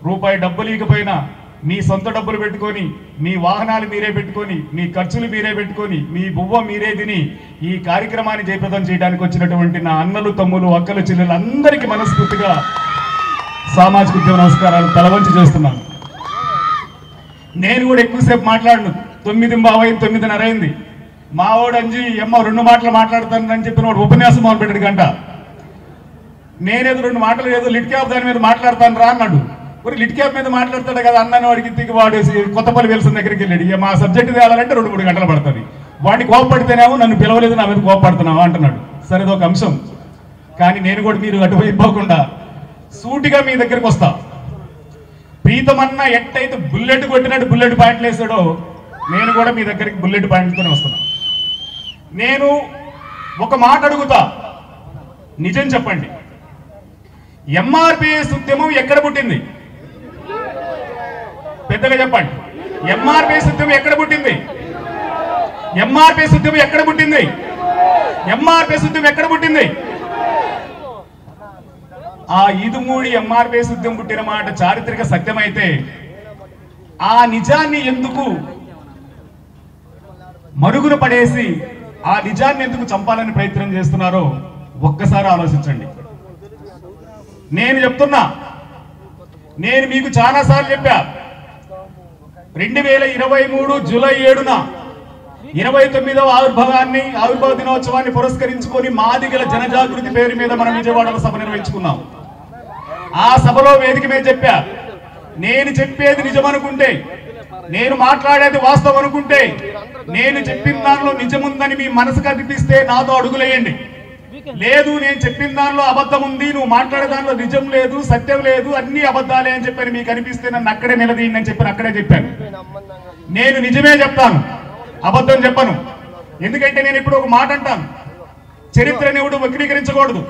రూపాయి డబ్బులు ఇకపోయినా మీ సొంత డబ్బులు పెట్టుకొని, మీ వాహనాలు మీరే పెట్టుకొని, మీ ఖర్చులు మీరే పెట్టుకొని, మీ బువ్వ మీరే తిని ఈ కార్యక్రమాన్ని జయప్రదం చేయడానికి వచ్చినటువంటి నా అన్నలు, తమ్ములు, అక్కలు, చెల్లెలు అందరికీ మనస్ఫూర్తిగా సామాజిక ఉద్యమ నమస్కారాలు తలవంచి చేస్తున్నాను. నేను కూడా ఎక్కువసేపు మాట్లాడను, 9:50 9:30 అయింది. మావాడు అంజి అమ్మ 2 మాటలు మాట్లాడతానని చెప్పిన వాడు ఉపన్యాసం మొదలుపెట్టాడు గంట. నేనేదో 2 మాటలు ఏదో లిట్ క్యాప్ దాని మీద మాట్లాడతాను రా అన్నాడు. మరి లిట్ క్యాప్ మీద మాట్లాడతాడు కదా అన్నని వాడికి తిరిగి వాడు కొత్తపల్లి వెల్సిన దగ్గరికి వెళ్ళాడు. ఇక మా సబ్జెక్ట్ తేవాలంటే 2-3 గంటలు పడుతుంది. వాడిని కోపపడితేనేమో నన్ను పిలవలేదు, నా మీద కోపపడుతున్నావా అంటున్నాడు. సరే, ఒక అంశం. కానీ నేను కూడా మీరు అటువైపు పోకుండా సూటిగా మీ దగ్గరికి వస్తా. ప్రీతమన్న ఎట్టయితే బుల్లెట్ కొట్టినట్టు బుల్లెట్ పాయింట్లు వేసాడో, నేను కూడా మీ దగ్గరికి బుల్లెట్ పాయింట్తోనే వస్తున్నా. నేను ఒక మాట అడుగుతా, నిజం చెప్పండి. ఎంఆర్పీఎస్ ఉద్యమం ఎక్కడ పుట్టింది? పెద్దగా చెప్పండి. ఎంఆర్పీఎస్ ఉద్యమం ఎక్కడ పుట్టింది? ఎంఆర్పీఎస్ ఉద్యమం ఎక్కడ పుట్టింది? ఎంఆర్పీఎస్ ఉద్యమం ఎక్కడ పుట్టింది? ఆ ఈదుమూడి ఎంఆర్పీఎస్ ఉద్యమం పుట్టిన మాట చారిత్రక సత్యమైతే ఆ నిజాన్ని ఎందుకు మరుగున పడేసి ఆ నిజాన్ని ఎందుకు చంపాలని ప్రయత్నం చేస్తున్నారో ఒక్కసారి ఆలోచించండి. నేను చెప్తున్నా, నేను మీకు చాలాసార్లు చెప్పా, 2023 జూలై 7న 29వ ఆవిర్భావ దినోత్సవాన్ని పురస్కరించుకొని మాదిగల జనజాగృతి పేరు మీద మనం విజయవాడలో సభ నిర్వహించుకున్నాం. ఆ సభలో వేదిక మీద చెప్పా, నేను చెప్పేది నిజమనుకుంటే, నేను మాట్లాడేది వాస్తవం అనుకుంటే, నేను చెప్పిన దానిలో నిజముందని మీ మనసుకు అనిపిస్తే నాతో అడుగులేయండి. లేదు నేను చెప్పిన దానిలో అబద్ధం ఉంది, నువ్వు మాట్లాడే దానిలో నిజం లేదు, సత్యం లేదు, అన్ని అబద్ధాలే అని చెప్పని మీకు అనిపిస్తే నన్ను అక్కడే నిలదీయండి అని చెప్పి అక్కడే చెప్పాను. నేను నిజమే చెప్తాను, అబద్ధం చెప్పను. ఎందుకంటే నేను ఇప్పుడు ఒక మాట అంటాను, చరిత్రని ఎవడు వక్రీకరించకూడదు,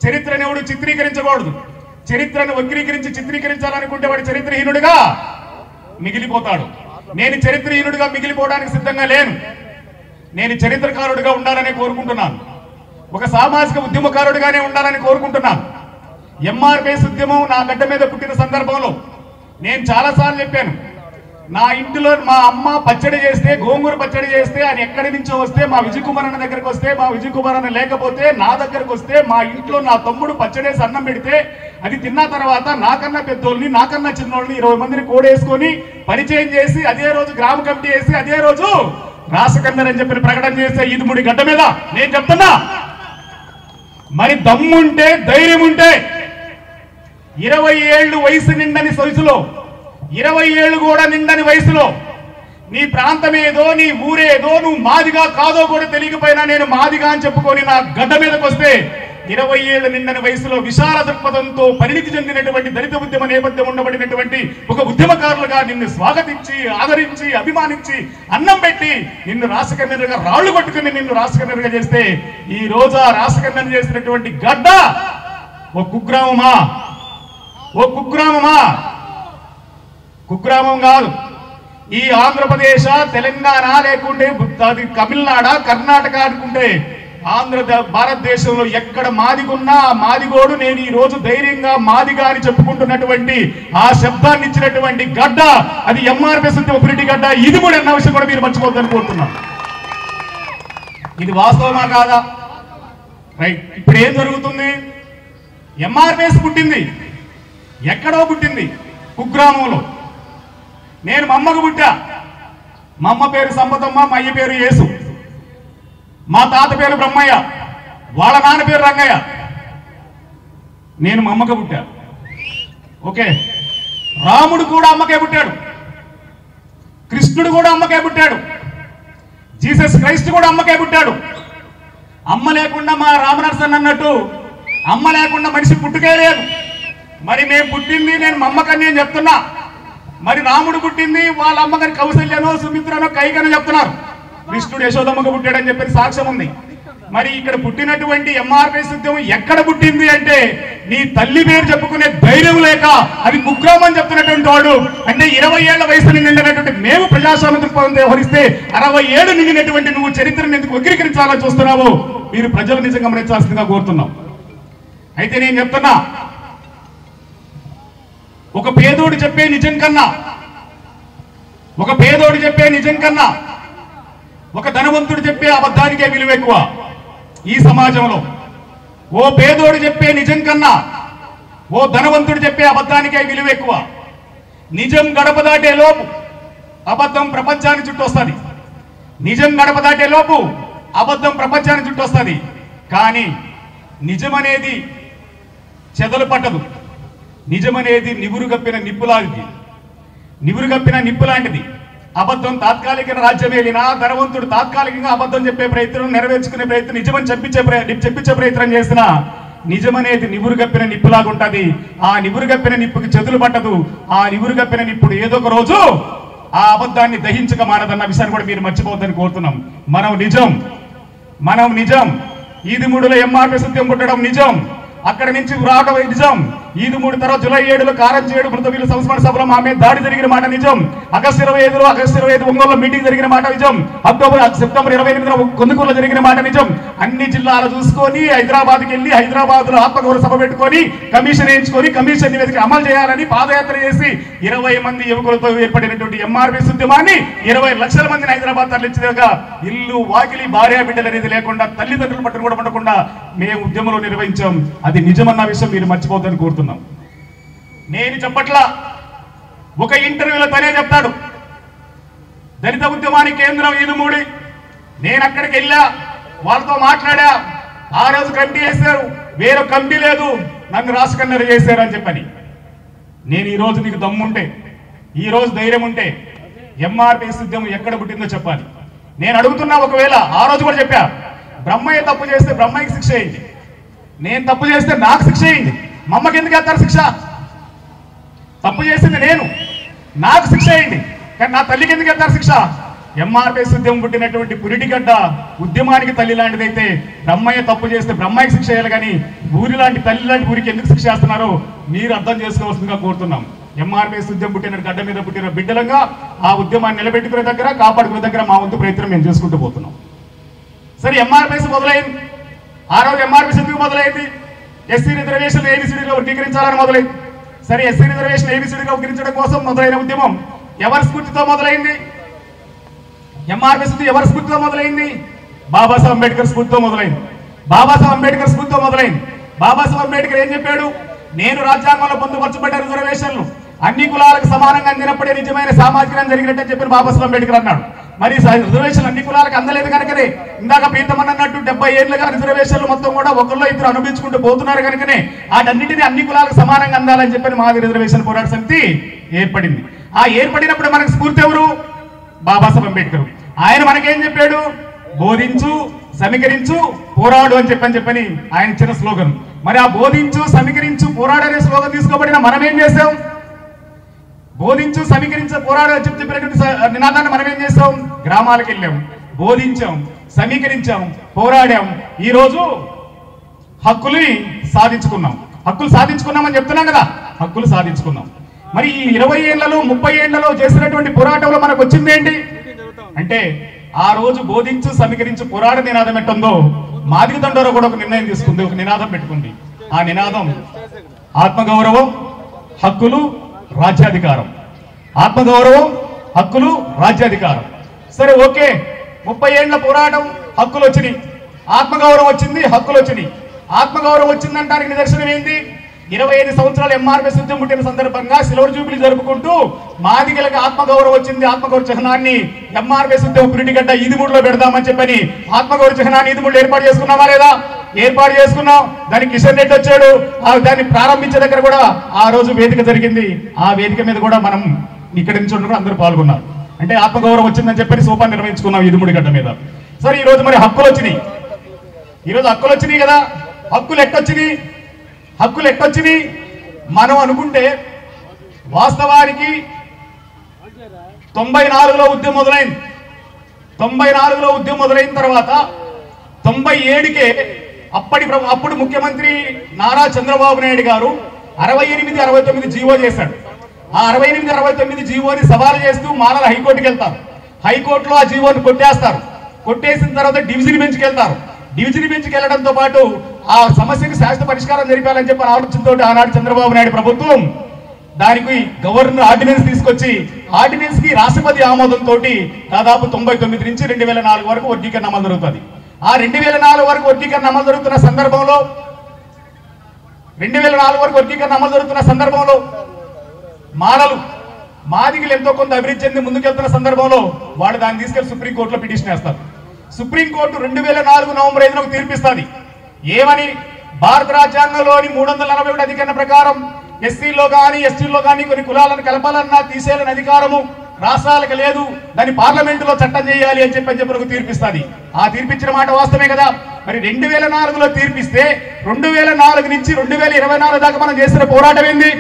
చరిత్రని ఎవడు చిత్రీకరించకూడదు. చరిత్రను వక్రీకరించి చిత్రీకరించాలనుకుంటే వాడు చరిత్రహీనుడిగా మిగిలిపోతాడు. నేను చరిత్రహీనుడిగా మిగిలిపోవడానికి సిద్ధంగా లేను. నేను చరిత్రకారుడిగా ఉండాలని కోరుకుంటున్నాను, ఒక సామాజిక ఉద్యమకారుడిగానే ఉండాలని కోరుకుంటున్నాను. ఎంఆర్పీఎస్ ఉద్యమం నా గడ్డ మీద పుట్టిన సందర్భంలో నేను చాలాసార్లు చెప్పాను, నా ఇంటిలో మా అమ్మ పచ్చడి చేస్తే, గోంగూర పచ్చడి చేస్తే, ఆయన ఎక్కడి నుంచో వస్తే, మా విజయ్ కుమార్ అన్న దగ్గరకు వస్తే, మా విజయ్ కుమార్ అన్న లేకపోతే నా దగ్గరకు వస్తే, మా ఇంట్లో నా తమ్ముడు పచ్చడేసి అన్నం పెడితే అది తిన్న తర్వాత నాకన్నా పెద్దోళ్ళని, నాకన్నా చిన్నోళ్ళని 20 మందిని కోడేసుకొని పరిచయం చేసి అదే రోజు గ్రామ కమిటీ వేసి అదే రోజు రాసకన్నర్ అని చెప్పిన ప్రకటన చేస్తే ఈదుముడి గడ్డ మీద నేను చెప్తున్నా, మరి దమ్ముంటే ధైర్యం ఉంటే 20 ఏళ్ళు వయసు నిండని వయసులో, 20 ఏళ్ళు కూడా నిండని వయసులో నీ ప్రాంతం ఏదో, నీ ఊరేదో, నువ్వు మాదిగా కాదో కూడా తెలియకపోయినా నేను మాదిగా అని చెప్పుకొని నా గడ్డ మీదకి వస్తే 20 ఏళ్ళు నిండని వయసులో విశాల దృక్పథంతో పరిణితి చెందినటువంటి దళిత ఉద్యమ నేపథ్యం ఉండబడినటువంటి ఒక ఉద్యమకారులుగా నిన్ను స్వాగతించి, ఆదరించి, అభిమానించి, అన్నం పెట్టి నిన్ను రాసకన్నెరుగా రాళ్లు కొట్టుకుని నిన్ను రాసకన్నెరుగా చేస్తే ఈ రోజు ఆ రాసకన్నెరు చేసినటువంటి గడ్డ ఓ కుగ్రామమా, ఓ కుగ్రామమా? కుగ్రామం కాదు. ఈ ఆంధ్రప్రదేశ్, తెలంగాణ లేకుంటే అది తమిళనాడు, కర్ణాటక అనుకుంటే భారతదేశంలో ఎక్కడ మాదిగున్నా ఆ మాదిగోడు నేను ఈ రోజు ధైర్యంగా మాదిగా అని చెప్పుకుంటున్నటువంటి ఆ శబ్దాన్ని ఇచ్చినటువంటి గడ్డ అది ఎంఆర్పీఎస్ ఉద్యమ గడ్డ. ఇది కూడా అన్న విషయం కూడా మీరు మర్చిపోద్దని కోరుతున్నాం. ఇది వాస్తవమా కాదా? రైట్. ఇప్పుడు ఏం జరుగుతుంది? ఎంఆర్పీఎస్ పుట్టింది ఎక్కడో పుట్టింది, కుగ్రామంలో. నేను మా అమ్మకు పుట్టా. మా అమ్మ పేరు సంపతమ్మ, మా అయ్య పేరు యేసు, మా తాత పేరు బ్రహ్మయ్య, వాళ్ళ నాన్న పేరు రంగయ్య. నేను మా అమ్మకు పుట్టా. ఓకే, రాముడు కూడా అమ్మకే పుట్టాడు, కృష్ణుడు కూడా అమ్మకే పుట్టాడు, జీసస్ క్రైస్ట్ కూడా అమ్మకే పుట్టాడు. అమ్మ లేకుండా మా రామనరసన్ అన్నట్టు అమ్మ లేకుండా మనిషి పుట్టుకే లేదు. మరి మేము పుట్టింది నేను మా అమ్మకని నేను చెప్తున్నా. మరి రాముడు పుట్టింది వాళ్ళ అమ్మగారి కౌశల్యనో సుమిత్రనో కైకనో చెప్తున్నారు. కృష్ణుడు యశోదమ్మకు పుట్టాడని చెప్పి సాక్ష్యం ఉంది. మరి ఇక్కడ పుట్టినటువంటి ఎంఆర్పీఎస్ ఉద్యమం ఎక్కడ పుట్టింది అంటే నీ తల్లి పేరు చెప్పుకునే ధైర్యం లేక అది కుగ్రామం చెప్తున్నటువంటి వాడు అంటే 20 ఏళ్ల వయసు నిండినటువంటి మేము ప్రజాస్వామ్య దృక్పథం వ్యవహరిస్తే 60 ఏళ్లు నిండినటువంటి నువ్వు చరిత్రను ఎందుకు వక్రీకరించాలని చూస్తున్నావు? మీరు ప్రజలు నిజంగా గమనించాల్సిందిగా కోరుతున్నాం. అయితే నేను చెప్తున్నా, ఒక పేదోడు చెప్పే నిజం కన్నా, ఒక పేదోడు చెప్పే నిజం కన్నా ఒక ధనవంతుడు చెప్పే అబద్ధానికే విలువ ఎక్కువ ఈ సమాజంలో. ఓ పేదోడు చెప్పే నిజం కన్నా ఓ ధనవంతుడు చెప్పే అబద్ధానికే విలువ ఎక్కువ. నిజం గడప దాటే లోపు అబద్ధం ప్రపంచాన్ని చుట్టొస్తుంది. నిజం గడప దాటే లోపు అబద్ధం ప్రపంచాన్ని చుట్టొస్తుంది. కానీ నిజమనేది చెదలు పట్టదు. నిజమనేది నివురుగప్పిన నిప్పులాంటిది, నివురుగప్పిన నిప్పు లాంటిది. అబద్ధం తాత్కాలిక రాజ్యమేలినా ధనవంతుడు తాత్కాలికంగా అబద్ధం చెప్పే ప్రయత్నం, నెరవేర్చుకునే ప్రయత్నం, నిజమని చెప్పించే ప్రయత్నం చేసిన నిజమనేది నివురుగప్పిన నిప్పులాగా ఉంటుంది. ఆ నివురుగప్పిన నిప్పుకి చెదులు పట్టదు. ఆ నివురుగప్పిన నిప్పుడు ఏదో ఒక రోజు ఆ అబద్ధాన్ని దహించక మానదన్న విషయాన్ని కూడా మీరు మర్చిపోవద్దని కోరుతున్నాం. మనం నిజం. ఈదుమూడులో ఎంఆర్పీఎస్ ఉద్యమం పుట్టడం నిజం. అక్కడ నుంచి రావడం నిజం. ఈదుమూడు తర్వాత జూలై 7 కారంచేడు మృతవీల సంస్మరణ సభలో మా మీద దాడి జరిగిన మాట నిజం. ఆగస్టు 25 ఒంగోలులో మీటింగ్ జరిగిన మాట నిజం. సెప్టెంబర్ 28 కొందుకూరులో జరిగిన మాట నిజం. అన్ని జిల్లాలు చూసుకొని హైదరాబాద్కి వెళ్ళి హైదరాబాద్ లో ఆత్మగౌరవ సభ పెట్టుకొని కమిషన్ వేయించుకొని కమిషన్ నివేదిక అమలు చేయాలని పాదయాత్ర చేసి 20 మంది యువకులతో ఏర్పడినటువంటి ఎంఆర్పీఎస్ ఉద్యమాన్ని 20 లక్షల మందిని హైదరాబాద్ తరలించగా ఇల్లు వాకిలి భార్య బిడ్డలు అనేది లేకుండా తల్లిదండ్రులు పట్టును కూడా పడకుండా మేము ఉద్యమంలో నిర్వహించాం. అది నిజమన్న విషయం మీరు మర్చిపోద్దని కోరుతున్నాం. నేను చెప్పట్లా, ఒక ఇంటర్వ్యూలో తనే చెప్తాడు, దళిత ఉద్యమానికి కేంద్రం ఈదుమూడి. నేను అక్కడికి వెళ్ళా, వాళ్ళతో మాట్లాడా. ఆ రోజు కమిటీ వేశారు, వేరే కమిటీ లేదు, నన్ను రాసకన్నర చేశారు అని చెప్పని. నేను ఈ రోజు నీకు దమ్ముంటే, ఈ రోజు ధైర్యం ఉంటే ఎంఆర్పీఎస్ ఉద్యమం ఎక్కడ పుట్టిందో చెప్పాలి. నేను అడుగుతున్నా, ఒకవేళ ఆ రోజు కూడా చెప్పా, బ్రహ్మయ్య తప్పు చేస్తే బ్రహ్మయ్యకి శిక్ష అయింది, నేను తప్పు చేస్తే నాకు శిక్ష అయింది. మా అమ్మకి ఎందుకు వేస్తారు శిక్ష? తప్పు చేసింది నేను, నాకు శిక్ష అయింది. కానీ నా తల్లికి ఎందుకు వేస్తారు శిక్ష? ఎంఆర్పిఎస్ ఉద్యమం పుట్టినటువంటి పురిటిగడ్డ ఉద్యమానికి తల్లి లాంటిదైతే బ్రహ్మయ్య తప్పు చేస్తే బ్రహ్మయ్యకి శిక్ష చేయాలి, కానీ ఊరి లాంటి తల్లి లాంటి ఊరికి ఎందుకు శిక్ష చేస్తున్నారో మీరు అర్థం చేసుకోవాల్సిందిగా కోరుతున్నాం. ఎంఆర్పిఎస్ ఉద్యమం పుట్టిన గడ్డ మీద పుట్టిన బిడ్డలంగా ఆ ఉద్యమాన్ని నిలబెట్టుకునే దగ్గర, కాపాడుకునే దగ్గర మా వంతు ప్రయత్నం మేము చేసుకుంటూ పోతున్నాం. సరే, ఎంఆర్పిఎస్ మొదలైంది. ఆ రోజు ఎంఆర్పిఎస్ ఎందుకు మొదలైంది? ఎస్సీ రిజర్వేషన్ ఏబిసిడీగా వర్గీకరించాలని మొదలైంది. సరే, ఎస్సీ రిజర్వేషన్ ఏబిసిడీగా వర్గీకరించడం కోసం మొదలైన ఉద్యమం ఎవరి స్ఫూర్తితో మొదలైంది? ఎంఆర్పిఎస్ ఎవరి స్ఫూర్తితో మొదలైంది? బాబాసాహెబ్ అంబేద్కర్ స్ఫూర్తితో మొదలైంది. బాబాసాహెబ్ అంబేద్కర్ స్ఫూర్తితో మొదలైంది. బాబాసాహెబ్ అంబేద్కర్ ఏం చెప్పాడు? నేను రాజ్యాంగంలో పొందుపరచబడ్డ రిజర్వేషన్లు అన్ని కులాలకు సమానంగా అందినప్పుడే నిజమైన సామాజిక న్యాయం జరిగినట్టు చెప్పిన బాబాసాహెబ్ అంబేద్కర్ అన్నాడు. మరి రిజర్వేషన్ అన్ని కులాలకు అందలేదు కనుకనే ఇందాక ప్రీతమన్ అన్నట్టు 70 ఏళ్లుగా రిజర్వేషన్లు మొత్తం కూడా ఒకరిలో ఇద్దరు అనుభవించుకుంటూ పోతున్నారు కనుకనే వాటన్నిటిని అన్ని కులాలకు సమానంగా అందాలని చెప్పని మాది రిజర్వేషన్ పోరాట సమితి ఏర్పడింది. ఆ ఏర్పడినప్పుడు మనకు స్ఫూర్తి ఎవరు? బాబాసాహెబ్ అంబేద్కర్. ఆయన మనకేం చెప్పాడు? బోధించు, సమీకరించు, పోరాడు అని చెప్పని ఆయన ఇచ్చిన స్లోగన్. మరి ఆ బోధించు, సమీకరించు, పోరాడు అనే స్లోగన్ తీసుకోబడిన మనం ఏం చేసాం? బోధించు, సమీకరించు, పోరాడు అని చెప్పినటువంటి నినాదాన్ని మనం ఏం చేసాం? గ్రామాలకు వెళ్ళాం, బోధించాం, సమీకరించాం, పోరాడాం. ఈ రోజు హక్కుల్ని సాధించుకున్నాం. హక్కులు సాధించుకున్నామని చెప్తున్నాం కదా, హక్కులు సాధించుకున్నాం. మరి ఈ 20 ఏళ్లలో 30 ఏళ్లలో చేసినటువంటి పోరాటంలో మనకు వచ్చింది ఏంటి అంటే, ఆ రోజు బోధించు, సమీకరించు, పోరాడ నినాదం ఎట్టుందో మాదిగ దండోరా కూడా ఒక నిర్ణయం తీసుకుంది, ఒక నినాదం పెట్టుకుంది. ఆ నినాదం ఆత్మగౌరవం, హక్కులు, రాజ్యాధికారం. ఆత్మగౌరవం, హక్కులు, రాజ్యాధికారం. సరే, ఓకే, 30 ఏళ్ల పోరాటం, హక్కులు వచ్చినాయి, ఆత్మగౌరవం వచ్చింది, హక్కులు వచ్చినాయి. ఆత్మగౌరవం వచ్చిందంటానికి నిదర్శనం ఏంటి? 25 సంవత్సరాలు ఎంఆర్పిఎస్ ఉద్యమం పుట్టిన సందర్భంగా సిల్వర్ జూబ్లీ జరుపుకుంటూ మాదిగలకు ఆత్మగౌరవం వచ్చింది. ఆత్మగౌరవ చిహ్నాన్ని ఎంఆర్పిఎస్ ఉద్యమం పురిటిగడ్డ ఈదుమూడిలో పెడదామని చెప్పని ఆత్మగౌరవ చిహ్నాన్ని ఈదుమూడిలో ఏర్పాటు చేసుకున్నామా లేదా? ఏర్పాటు చేసుకున్నాం. దానికి కిషన్ రెడ్డి వచ్చాడు. దాన్ని ప్రారంభించే దగ్గర కూడా ఆ రోజు వేదిక జరిగింది. ఆ వేదిక మీద కూడా మనం ఇక్కడి నుంచి ఉండడం అందరూ పాల్గొన్నారు. అంటే ఆత్మగౌరవం వచ్చిందని చెప్పని సోపాన్ని నిర్వహించుకున్నాం ఈదుమూడి గడ్డ మీద. సరే, ఈ రోజు మరి హక్కులు వచ్చినాయి. ఈరోజు హక్కులు వచ్చినాయి కదా. హక్కులు ఎట్టొచ్చినాయి మనం అనుకుంటే వాస్తవానికి 94లో ఉద్యమం మొదలైంది. 94లో ఉద్యమం మొదలైన తర్వాత 97కే అప్పుడు ముఖ్యమంత్రి నారా చంద్రబాబు నాయుడు గారు 68-69 జీవో చేశాడు. ఆ 68-69 జీవోని సవాలు చేస్తూ మాలల హైకోర్టుకి వెళ్తారు. హైకోర్టులో ఆ జీవోని కొట్టేస్తారు. కొట్టేసిన తర్వాత డివిజన్ బెంచ్కి వెళ్తారు. డివిజన్ బెంచ్కి వెళ్ళడంతో పాటు ఆ సమస్యకి శాశ్వత పరిష్కారం జరిపాలని చెప్పి ఆలోచనతో ఆనాడు చంద్రబాబు నాయుడు ప్రభుత్వం దానికి గవర్నర్ ఆర్డినెన్స్ తీసుకొచ్చి ఆర్డినెన్స్ కి రాష్ట్రపతి ఆమోదంతో దాదాపు 99 నుంచి 2004 వరకు వర్గీకరణ అమలు జరుగుతుంది. ఆ 2004 వరకు వర్గీకరణ అమలు జరుగుతున్న సందర్భంలో మాదిగలు ఎంతో కొంత అభివృద్ధి చెంది ముందుకెళ్తున్న సందర్భంలో వాళ్ళు దాన్ని తీసుకెళ్లి సుప్రీంకోర్టులో పిటిషన్ వేస్తారు. సుప్రీంకోర్టు 2004 నవంబర్ 5న ఒక తీర్పిస్తుంది. ఏమని? భారత రాజ్యాంగంలోని 341 అధికరణ ప్రకారం ఎస్సీలో కానీ ఎస్టీలో కానీ కొన్ని కులాలను కలపాలన్నా తీసేయాలని అధికారము రాష్ట్రాలకు లేదు, దాన్ని పార్లమెంటులో చట్టం చేయాలి అని చెప్పి ఒక తీర్పిస్తుంది. ఆ తీర్పిచ్చిన మాట వాస్తవమే కదా. మరి 2004లో తీర్పిస్తే 2004 నుంచి 2024 దాకా మనం చేసిన పోరాటం ఏంది?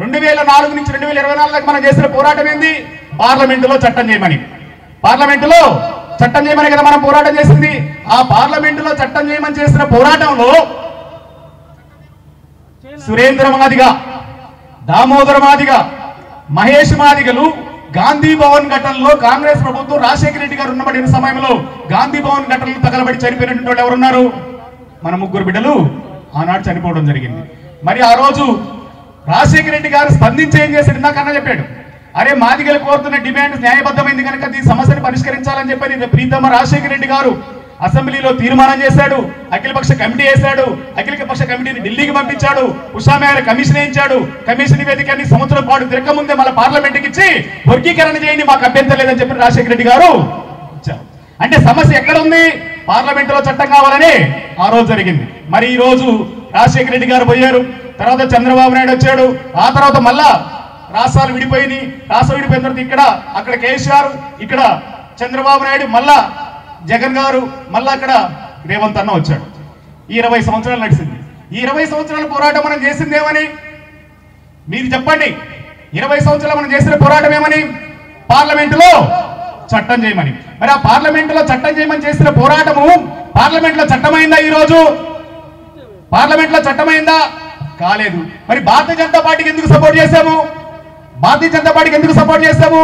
2004 నుంచి 2024 దాకా మనం చేసిన పోరాటం ఏంది? పార్లమెంటులో చట్టం చేయమని కదా మనం పోరాటం చేసింది. ఆ పార్లమెంటులో చట్టం చేయమని చేసిన పోరాటంలో సురేంద్ర మాదిగ, దామోదర మాదిగ, మహేష్ మాదిగలు గాంధీ భవన్ ఘటనలో కాంగ్రెస్ ప్రభుత్వం రాజశేఖర రెడ్డి గారు ఉన్నబడిన సమయంలో గాంధీ భవన్ ఘటనలో తగలబడి చనిపోయినటువంటి వాళ్ళు ఎవరున్నారు? మన 3 బిడ్డలు ఆనాడు చనిపోవడం జరిగింది. మరి ఆ రోజు రాజశేఖర రెడ్డి గారు స్పందించి ఏం చేశాడు? ఇందాకన్నా చెప్పాడు, అరే మాదిగలు కోరుతున్న డిమాండ్ న్యాయబద్ధమైంది కనుక ఈ సమస్యను పరిష్కరించాలని చెప్పని ప్రీతమ రాజశేఖర రెడ్డి గారు అసెంబ్లీలో తీర్మానం చేశాడు. అఖిలపక్ష కమిటీ వేశాడు. అఖిలపక్ష కమిటీని ఢిల్లీకి పంపించాడు. ఉషామేర కమిషన్ వేయించాడు. కమిషన్ నివేదికని సంవత్సరం పాటు తిరగముందే మళ్ళీ పార్లమెంట్కి ఇచ్చి వర్గీకరణ చేయండి, మాకు అభ్యంతరం లేదని చెప్పి రాజశేఖర రెడ్డి గారు ఇచ్చారు. అంటే సమస్య ఎక్కడ ఉంది? పార్లమెంటులో చట్టం కావాలని ఆ రోజు జరిగింది. మరి ఈ రోజు రాజశేఖర రెడ్డి గారు పోయారు, తర్వాత చంద్రబాబు నాయుడు వచ్చాడు. ఆ తర్వాత మళ్ళా రాష్ట్రాలు విడిపోయినాయి. రాష్ట్రం విడిపోయిన తర్వాత అక్కడ కేసీఆర్, ఇక్కడ చంద్రబాబు నాయుడు, మళ్ళా జగన్ గారు, మళ్ళా అక్కడ రేవంత్ అన్న వచ్చాడు. ఈ 20 సంవత్సరాలు నడిచింది. ఈ 20 సంవత్సరాల పోరాటం మనం చేసిందేమని మీరు చెప్పండి. 20 సంవత్సరాలు మనం చేసిన పోరాటం ఏమని? పార్లమెంటులో చట్టం చేయమని. మరి ఆ పార్లమెంటులో చట్టం చేయమని చేసిన పోరాటము పార్లమెంట్లో చట్టమైందా? ఈరోజు పార్లమెంట్లో చట్టమైందా? కాలేదు. మరి భారతీయ జనతా పార్టీకి ఎందుకు సపోర్ట్ చేశాము? భారతీయ జనతా పార్టీకి ఎందుకు సపోర్ట్ చేస్తాము?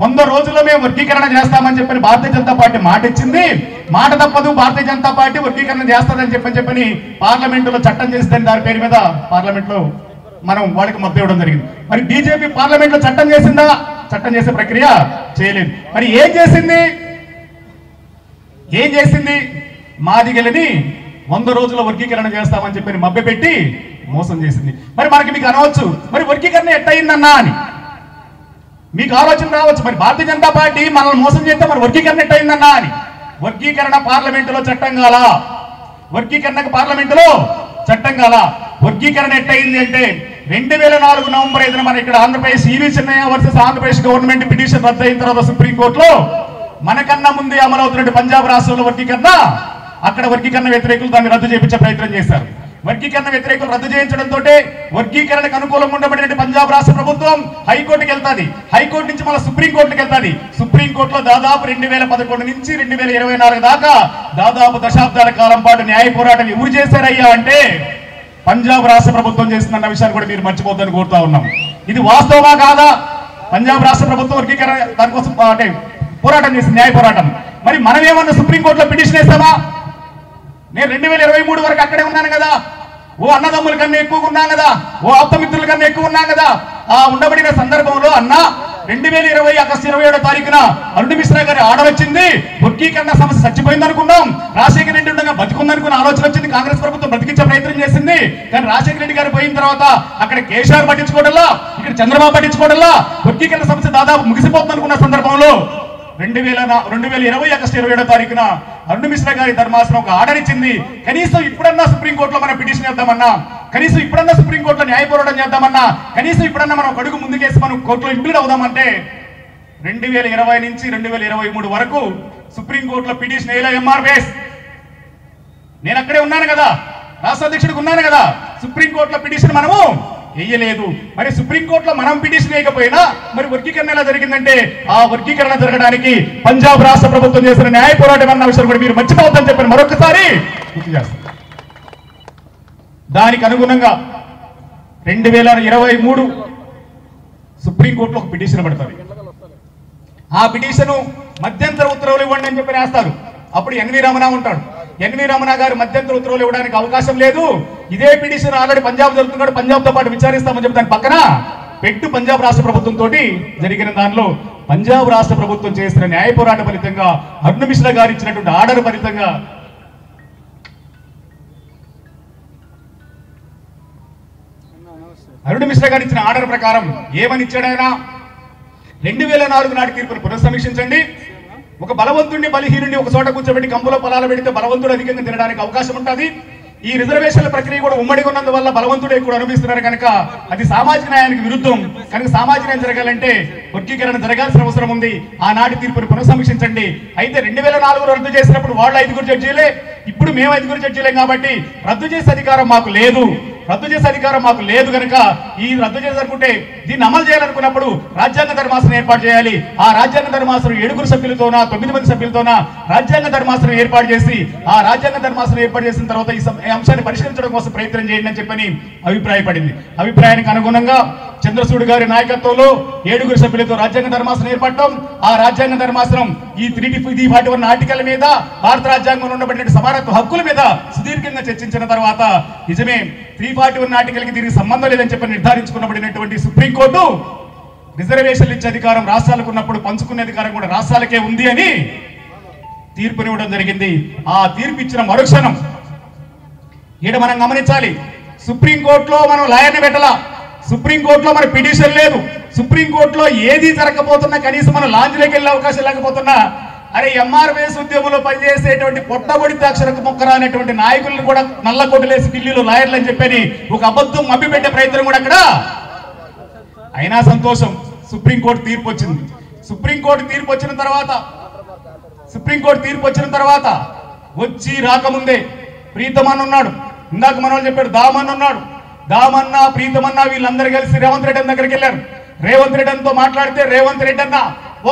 100 రోజుల్లో మేము వర్గీకరణ చేస్తామని చెప్పని భారతీయ జనతా పార్టీ మాట ఇచ్చింది. మాట తప్పదు, భారతీయ జనతా పార్టీ వర్గీకరణ చేస్తుందని చెప్పని పార్లమెంటులో చట్టం చేస్తే దాని పేరు మీద పార్లమెంట్లో మనం వాళ్ళకి మద్దతు ఇవ్వడం జరిగింది. మరి బీజేపీ పార్లమెంట్లో చట్టం చేసిందా? చట్టం చేసే ప్రక్రియ చేయలేదు. మరి ఏం చేసింది? మాదిగలని 100 రోజుల వర్గీకరణ చేస్తామని చెప్పని మభ్యపెట్టి మోసం చేసింది. మరి మనకి మీకు అనవచ్చు, మరి వర్గీకరణ ఎట్టయిందన్నా అని మీకు ఆలోచన రావచ్చు. మరి భారతీయ జనతా పార్టీ మనల్ని మోసం చేస్తే మరి వర్గీకరణ ఎట్టయిందన్నా అని. వర్గీకరణ పార్లమెంటులో చట్టం కాల. వర్గీకరణకు పార్లమెంటులో చట్టం కాల. వర్గీకరణ ఎట్టయింది అంటే 2004 నవంబర్ 5న మన ఇక్కడ Andhra Pradesh EV Chinnaiah versus Andhra Pradesh government petition రద్దు అయిన తర్వాత సుప్రీంకోర్టులో మనకన్నా ముందే అమలవుతున్నట్టు పంజాబ్ రాష్ట్రంలో వర్గీకరణ, అక్కడ వర్గీకరణ వ్యతిరేకులు దాన్ని రద్దు చేయించే ప్రయత్నం చేశారు. వర్గీకరణ వ్యతిరేకులు రద్దు చేయించడంతో వర్గీకరణకు అనుకూలంగా ఉండబడిన పంజాబ్ రాష్ట్ర ప్రభుత్వం హైకోర్టుకి వెళ్తాది. హైకోర్టు నుంచి మళ్ళీ సుప్రీంకోర్టుకి వెళ్తాది. సుప్రీంకోర్టులో దాదాపు 2011 నుంచి 2024 దాకా దాదాపు దశాబ్దాల కాలం పాటు న్యాయ పోరాటం ఎవరు చేశారయ్యా అంటే పంజాబ్ రాష్ట్ర ప్రభుత్వం చేసిందన్న విషయాన్ని కూడా మీరు మర్చిపోద్దని కోరుతా ఉన్నాం. ఇది వాస్తవమా కాదా? పంజాబ్ రాష్ట్ర ప్రభుత్వం వర్గీకరణ దానికోసం అంటే పోరాటం చేసింది, న్యాయ పోరాటం. మరి మనం ఏమన్నా సుప్రీంకోర్టులో పిటిషన్ వేస్తామా? నేను 2023 వరకు అక్కడే ఉన్నాను కదా, ఓ అన్నదమ్ముల కన్నా ఎక్కువగా ఉన్నాను కదా, ఓ ఆప్తమిత్రుల కన్నా ఎక్కువ ఉన్నాను కదా. ఆ ఉండబడిన సందర్భంలో అన్న 2020 ఆగస్టు 27వ తారీఖున అరుణ్ మిశ్రా గారి ఆర్డర్ వచ్చింది. వర్గీకరణ సమస్య చచ్చిపోయింది అనుకున్నాం. రాజశేఖర రెడ్డి ఉండగా బతికుందనుకున్న ఆలోచన వచ్చింది. కాంగ్రెస్ ప్రభుత్వం బతికించే ప్రయత్నం చేసింది. కానీ రాజశేఖర రెడ్డి గారు పోయిన తర్వాత అక్కడ కేసీఆర్ పట్టించుకోవడంలా, ఇక్కడ చంద్రబాబు పట్టించుకోవడంలా వర్గీకరణ సమస్య దాదాపు ముగిసిపోతుంది అనుకున్న సందర్భంలో 2020 ఆగస్టు 27వ తారీఖున అరుణ్ మిశ్రా గారి ధర్మాసనం ఒక ఆర్డర్ ఇచ్చింది. కనీసం ఇప్పుడన్నా సుప్రీంకోర్టులో మనం పిటిషన్ వేద్దామన్నా, కనీసం ఇప్పుడన్నా సుప్రీంకోర్టులో న్యాయ పోరాటం చేద్దామన్నా, కనీసం ఇప్పుడన్నా మనం ఒక అడుగు ముందుకేసి మనం కోర్టులో ఇంప్లీడ్ అవుదామంటే 2020 నుంచి 2023 వరకు సుప్రీంకోర్టులో పిటిషన్ వేయలే ఎంఆర్పీఎస్. నేను అక్కడే ఉన్నాను కదా, రాష్ట్ర అధ్యక్షుడికి ఉన్నాను కదా. సుప్రీంకోర్టులో పిటిషన్ మనము వేయలేదు. మరి సుప్రీంకోర్టులో మనం పిటిషన్ వేయకపోయినా మరి వర్గీకరణ ఎలా జరిగిందంటే ఆ వర్గీకరణ జరగడానికి పంజాబ్ రాష్ట్ర ప్రభుత్వం చేసిన న్యాయ పోరాటం అన్న విషయం కూడా మీరు మర్చిపోవద్దని చెప్పని మరొకసారి గుర్తు చేస్తారు. దానికి అనుగుణంగా 2023 సుప్రీంకోర్టులో ఒక పిటిషన్ పడుతుంది. ఆ పిటిషన్ మధ్యంతర ఉత్తర్వులు ఇవ్వండి అని చెప్పి వేస్తారు. అప్పుడు ఎన్వి రమణ ఉంటాడు. ఎన్వి రమణ గారు మధ్యంతర ఉత్తర్వులు ఇవ్వడానికి అవకాశం లేదు. ఇదే పిటిషన్ ఆల్రెడీ పంజాబ్ జరుగుతున్నాడు, పంజాబ్తో పాటు విచారిస్తామని చెప్పి దాని పక్కన పెట్టు పంజాబ్ రాష్ట్ర ప్రభుత్వంతో జరిగిన దానిలో పంజాబ్ రాష్ట్ర ప్రభుత్వం చేసిన న్యాయ పోరాట ఫలితంగా అరుణ్ మిశ్రా గారు ఇచ్చినటువంటి ఆర్డర్ ఫలితంగా అరుణ్ మిశ్రా గారు ఇచ్చిన ఆర్డర్ ప్రకారం ఏమని ఇచ్చాడైనా 2004 నాటి తీర్పును పునఃసమీక్షించండి. ఒక బలవంతుడిని బలహీనుడిని ఒక చోట కూర్చోబెట్టి కంపులో పొలాలు పెడితే బలవంతుడు అధికంగా తినడానికి అవకాశం ఉంటుంది. ఈ రిజర్వేషన్ల ప్రక్రియ కూడా ఉమ్మడిగా ఉన్నందువల్ల బలవంతుడే కూడా అనుభవిస్తున్నారు కనుక అది సామాజిక న్యాయానికి విరుద్ధం. కనుక సామాజిక న్యాయం జరగాలంటే వర్గీకరణ జరగాల్సిన అవసరం ఉంది. ఆనాటి తీర్పును పునఃసమీక్షించండి. అయితే 2004లో రద్దు చేసినప్పుడు వాళ్ళు 5 జడ్జీలే, ఇప్పుడు మేము 5 జడ్జీలే కాబట్టి రద్దు చేసే అధికారం మాకు లేదు. కనుక ఈ రద్దు చేయాలనుకుంటే దీన్ని అమలు చేయాలనుకున్నప్పుడు రాజ్యాంగ ధర్మాసనం ఏర్పాటు చేయాలి. ఆ రాజ్యాంగ ధర్మాసనం 7 సభ్యులతోనా 9 మంది సభ్యులతోనా రాజ్యాంగ ధర్మాసనం ఏర్పాటు చేసి ఆ రాజ్యాంగ ధర్మాసనం ఏర్పాటు చేసిన తర్వాత ఈ అంశాన్ని పరిష్కరించడం కోసం ప్రయత్నం చేయండి అని చెప్పని అభిప్రాయపడింది. అభిప్రాయానికి అనుగుణంగా చంద్రచూడ్ గారి నాయకత్వంలో 7 సభ్యులతో రాజ్యాంగ ధర్మాసనం ఏర్పడటం, ఆ రాజ్యాంగ ధర్మాసనం ఈ 341 ఆర్టికల్ మీద భారత రాజ్యాంగంలో ఉండబడిన సమానత్వ హక్కుల మీద సుదీర్ఘంగా చర్చించిన తర్వాత నిజమే 341 ఆర్టికల్కి దీనికి సంబంధం లేదని చెప్పి నిర్ధారించుకున్నబడినటువంటి సుప్రీంకోర్టు రిజర్వేషన్లు ఇచ్చే అధికారం రాష్ట్రాలకు ఉన్నప్పుడు పంచుకునే అధికారం కూడా రాష్ట్రాలకే ఉంది అని తీర్పునివ్వడం జరిగింది. ఆ తీర్పు ఇచ్చిన మరుక్షణం ఈడ మనం గమనించాలి, సుప్రీంకోర్టులో మనం లాయర్ని పెట్టాలా, సుప్రీంకోర్టులో మన పిటిషన్ లేదు, సుప్రీంకోర్టులో ఏది జరగకపోతున్నా కనీసం మనం లాంజ్లోకి వెళ్ళే అవకాశం లేకపోతున్నా అరే ఎంఆర్పీఎస్ ఉద్యమంలో పనిచేసేటువంటి పొట్టబొడితే అక్షరకు మొక్కరా అనేటువంటి నాయకులను కూడా నల్ల కొట్టులేసి ఢిల్లీలో లాయర్లు అని చెప్పని ఒక అబద్ధం మభ్యపెట్టే ప్రయత్నం కూడా అక్కడ. అయినా సంతోషం, సుప్రీంకోర్టు తీర్పు వచ్చింది. సుప్రీంకోర్టు తీర్పు వచ్చిన తర్వాత వచ్చి రాకముందే ప్రీతమన్న ఉన్నాడు, ఇందాక మనోళ్ళు చెప్పాడు దామన్న ఉన్నాడు, దామన్న ప్రీతమన్న వీళ్ళందరూ కలిసి రేవంత్ రెడ్డి అన్న దగ్గరికి వెళ్ళారు. రేవంత్ రెడ్డి అన్నతో మాట్లాడితే రేవంత్ రెడ్డి అన్న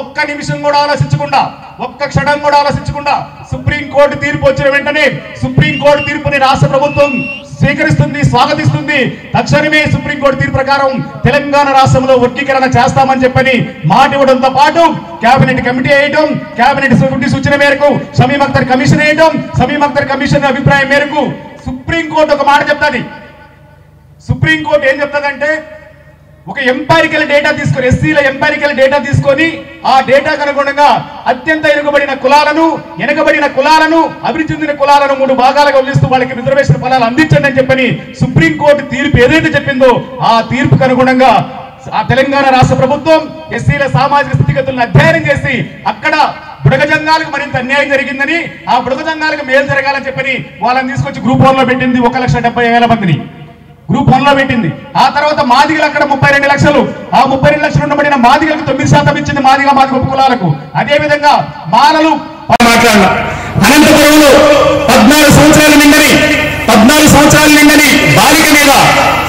ఒక్క నిమిషం కూడా ఆలోచించకుండా, ఒక్క క్షణం కూడా ఆలోచించకుండా సుప్రీంకోర్టు తీర్పు వచ్చిన వెంటనే సుప్రీంకోర్టు తీర్పుని రాష్ట్ర ప్రభుత్వం స్వీకరిస్తుంది, స్వాగతిస్తుంది. తక్షణమే సుప్రీంకోర్టు తీర్పు ప్రకారం తెలంగాణ రాష్ట్రంలో వర్గీకరణ చేస్తామని చెప్పని మాట ఇవ్వడంతో పాటు కేబినెట్ కమిటీ వేయడం, కేబినెట్ సూచన మేరకు షమీమ్ అఖ్తర్ కమిషన్ వేయడం, షమీమ్ అఖ్తర్ కమిషన్ అభిప్రాయం మేరకు సుప్రీంకోర్టు ఒక మాట చెప్తాది. సుప్రీంకోర్టు ఏం చెప్తాదంటే, ఒక ఎంపారికల్ డేటా తీసుకొని, ఎస్సీల ఎంపారికల్ డేటా తీసుకొని ఆ డేటాకు అనుగుణంగా అత్యంత వెనుకబడిన కులాలను అభివృద్ధి చెందిన కులాలను 3 భాగాలుగా విభజిస్తూ వాళ్ళకి రిజర్వేషన్ ఫలాలు అందించండి అని చెప్పని సుప్రీంకోర్టు తీర్పు ఏదైతే చెప్పిందో ఆ తీర్పుకు అనుగుణంగా ఆ తెలంగాణ రాష్ట్ర ప్రభుత్వం ఎస్సీల సామాజిక స్థితిగతులను అధ్యయనం చేసి అక్కడ బుడగజంగాలకు మరింత అన్యాయం జరిగిందని, ఆ బుడగజంగాలకు మేలు జరగాలని చెప్పని వాళ్ళని తీసుకొచ్చి గ్రూప్ 1 లో పెట్టింది. 1,70,000 మందిని గ్రూప్ 1 లో పెట్టింది. ఆ తర్వాత మాదిగలు అక్కడ 32 లక్షలు, ఆ 32 లక్షలు ఉండబడిన మాదిగలకు 9% ఇచ్చింది మాదిగ ఉపకులాలకు. అదే విధంగా మాలలు మాట్లాడాల. అనంతపురంలో 14 సంవత్సరాలు నిండని బాలిక మీద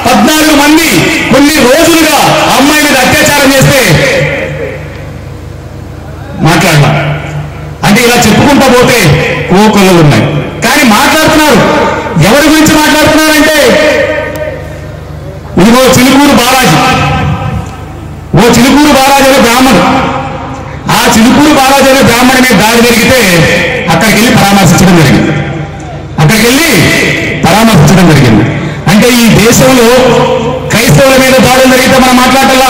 14 మంది కొన్ని రోజులుగా అమ్మాయి మీద అత్యాచారం చేస్తే మాట్లాడాల. అంటే ఇలా చెప్పుకుంటా పోతే కోకొల్లలు ఉన్నాయి. కానీ మాట్లాడుతున్నారు, ఎవరి గురించి మాట్లాడుతున్నారంటే ఇదిగో చిలుకూరు బాలాజీ అనే బ్రాహ్మణుడు. ఆ చిలుకూరు బాలాజీ అనే బ్రాహ్మణుడి మీద దాడి జరిగితే అక్కడికి వెళ్ళి పరామర్శించడం జరిగింది. అంటే ఈ దేశంలో క్రైస్తవుల మీద దాడులు జరిగితే మనం మాట్లాడాలా,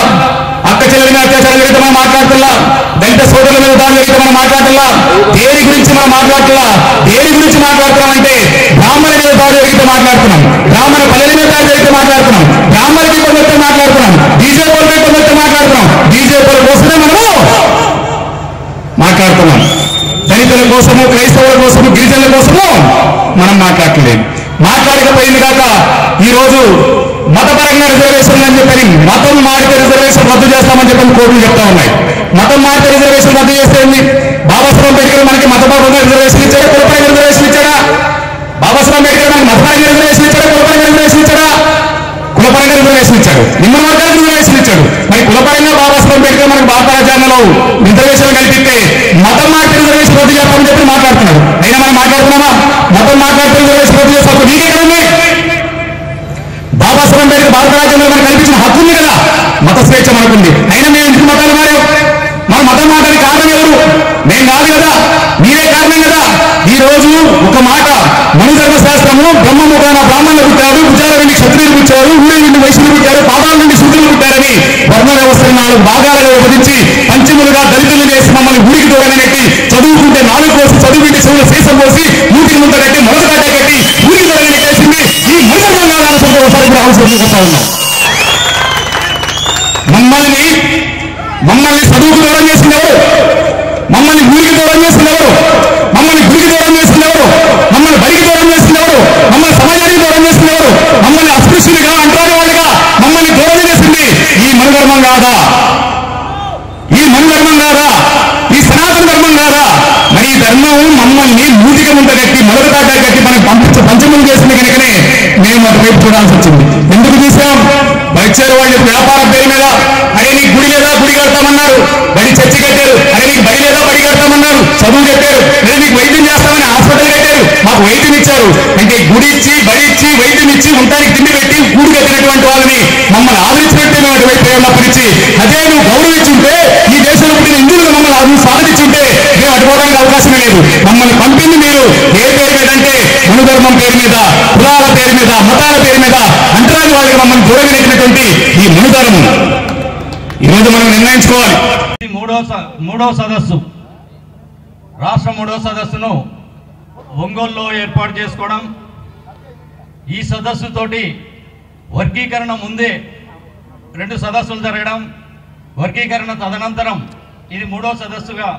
అక్క చెల్లెల మీద అత్యాచారం జరిగితే మనం మాట్లాడుతున్నా, దళిత సోదరుల మీద దాడులు జరిగితే మనం మాట్లాడుతున్నా. దేని గురించి మనం మాట్లాడుతున్నామంటే బ్రాహ్మణ మీద దాడి జరిగితే మాట్లాడుతున్నాం, బ్రాహ్మణ పల్లెల మీద దాడి జరిగితే మాట్లాడుతున్నాం, బ్రాహ్మణుల మీద మాట్లాడుతున్నాం, బీజేపీ మీద మాట్లాడుతున్నాం. బీజేపీ కోసమే మనము మాట్లాడుతున్నాం. దళితుల కోసము, క్రైస్తవుల కోసము, గిరిజనుల కోసము మనం మాట్లాడలేదు. మాట్లాడకపోయింది కాక ఈరోజు మతపరంగా రిజర్వేషన్లు అని చెప్పని మతం మారితే రిజర్వేషన్ రద్దు చేస్తామని చెప్పని కోర్టులు చెప్తా ఉన్నాయి. మతం మారితే రిజర్వేషన్ రద్దు చేస్తే బాబాసాహెబ్ అంబేద్కర్ మనకి మతపరంగా రిజర్వేషన్ ఇచ్చాడా, కులపరంగా రిజర్వేషన్ ఇచ్చాడా? బాబాసాహెబ్ అంబేద్కర్ మనకి మతపరంగా రిజర్వేషన్ ఇచ్చాడా, కులపరంగా రిజర్వేషన్ ఇచ్చాడా? కులపరంగా రిజర్వేషన్ ఇచ్చాడు, నిమ్మ వర్గాలకు రిజర్వేషన్ ఇచ్చాడు. మరి కులపరంగా బాబాసాహెబ్ అంబేద్కర్ మనకి భారత రాజ్యాంగంలో రిజర్వేషన్ కల్పిస్తే మతం మారితే రిజర్వేషన్ రద్దు చేస్తామని చెప్పి మాట్లాడుతున్నాడు. అయినా మనం మాట్లాడుతున్నామా? మతం మాట్లాడితే రిజర్వేషన్ రద్దు చేస్తాం నీకెక్కడుంది? బాబాసాహెబ్ అంబేద్కర్ భారత రాజ్యాంగంలో మనకు కల్పించిన హక్కు ఉంది కదా, మత స్వేచ్ఛ మనకుంది. అయినా మేము ఎందుకు మతాలు మారాం? మన మతం మాటని కారణం ఎవరు? మేము కాదు కదా, మీరే కారణం కదా. ఈ రోజు ఒక మాట, మనుధర్మశాస్త్రము బ్రహ్మముఖాన బ్రాహ్మణులు పుట్టారు, భుజాల నుండి క్షత్రియులు పుట్టారు, ఊరి నుండి వైశ్యులు పుట్టారు, పాదాల నుండి శూద్రులు పుట్టారని వర్ణ వ్యవస్థను 4 భాగాలుగా విభజించి పంచములుగా దళితులు వేసి మమ్మల్ని ఊరికి దూరంగా నెట్టి, చదువుకుంటే 4 కోసి చదువుకుంటే చెవులు శేషం పోసి ఊరికి ముందు కట్టి మొదలుగాట కట్టి ఊరికి దూరంగా నెట్టేసింది ఈ మనుధర్మంగా ఒకసారి ఆలోచించుకుంటా ఉన్నాం. మమ్మల్ని చదువుకు దూరం చేసింది ఎవరు? మమ్మల్ని ఊరికి దూరం చేసింది ఎవరు? మమ్మల్ని గురికి దూరం చేసింది ఎవరు? మమ్మల్ని బడికి దూరం చేసింది ఎవరు? మమ్మల్ని సమాజానికి దూరం చేసింది ఎవరు? మమ్మల్ని అస్పృశ్యులుగా, అంటరాని వాళ్ళుగా మమ్మల్ని దూరం చేసింది ఈ మనుధర్మం కాదా? ఈ సనాతన ధర్మం కాదా? మరి ఈ ధర్మం మమ్మల్ని మూతిక ముంట కట్టి మొదలుగాట కట్టి మనకి పంచములు చేసింది కనుకనే మేము అటువైపు చూడాల్సి వచ్చింది. ఎందుకు చూసాం? వచ్చారు వాళ్ళు వ్యాపార పేరు మీద, అరే నీకు గుడి లేదా గుడి కడతామన్నారు, బడి చర్చి కట్టారు, అరే నీకు బడి లేదా బడి కడతామన్నారు, చదువు కట్టారు, అరే నీకు వైద్యం చేస్తామని హాస్పిటల్ కట్టారు, మాకు వైద్యం ఇచ్చారు. అంటే గుడి ఇచ్చి, బడి ఇచ్చి, వైద్యం ఇచ్చి, ఉంటానికి తిండి పెట్టి గూడు కట్టినటువంటి వాళ్ళని మమ్మల్ని ఆదరించినట్టు మేము అటువైపు ఉన్నప్పటించి అదే నువ్వు గౌరవించుంటే, ఈ దేశంలో పుట్టిన హిందువులు మమ్మల్ని స్వాగతించుంటే మేము అటుకోవడానికి అవకాశమే లేదు. మమ్మల్ని పంపింది మీరు ఏ పేరు మీద అంటే మనుధర్మం పేరు మీద, కులాల పేరు మీద, మతాల పేరు మీద అంటరాని వాళ్ళకి మమ్మల్ని దూరం నెట్టినటువంటి ఈ మనుధర్మం ఈరోజు మనం నిర్ణయించుకోవాలి. మూడవ సదస్సు, రాష్ట్ర 3వ సదస్సును ఒంగోలులో ఏర్పాటు చేసుకోవడం, ఈ సదస్సుతోటి వర్గీకరణ ముందే 2 సదస్సులు జరగడం, వర్గీకరణ తదనంతరం ఇది 3వ సదస్సుగా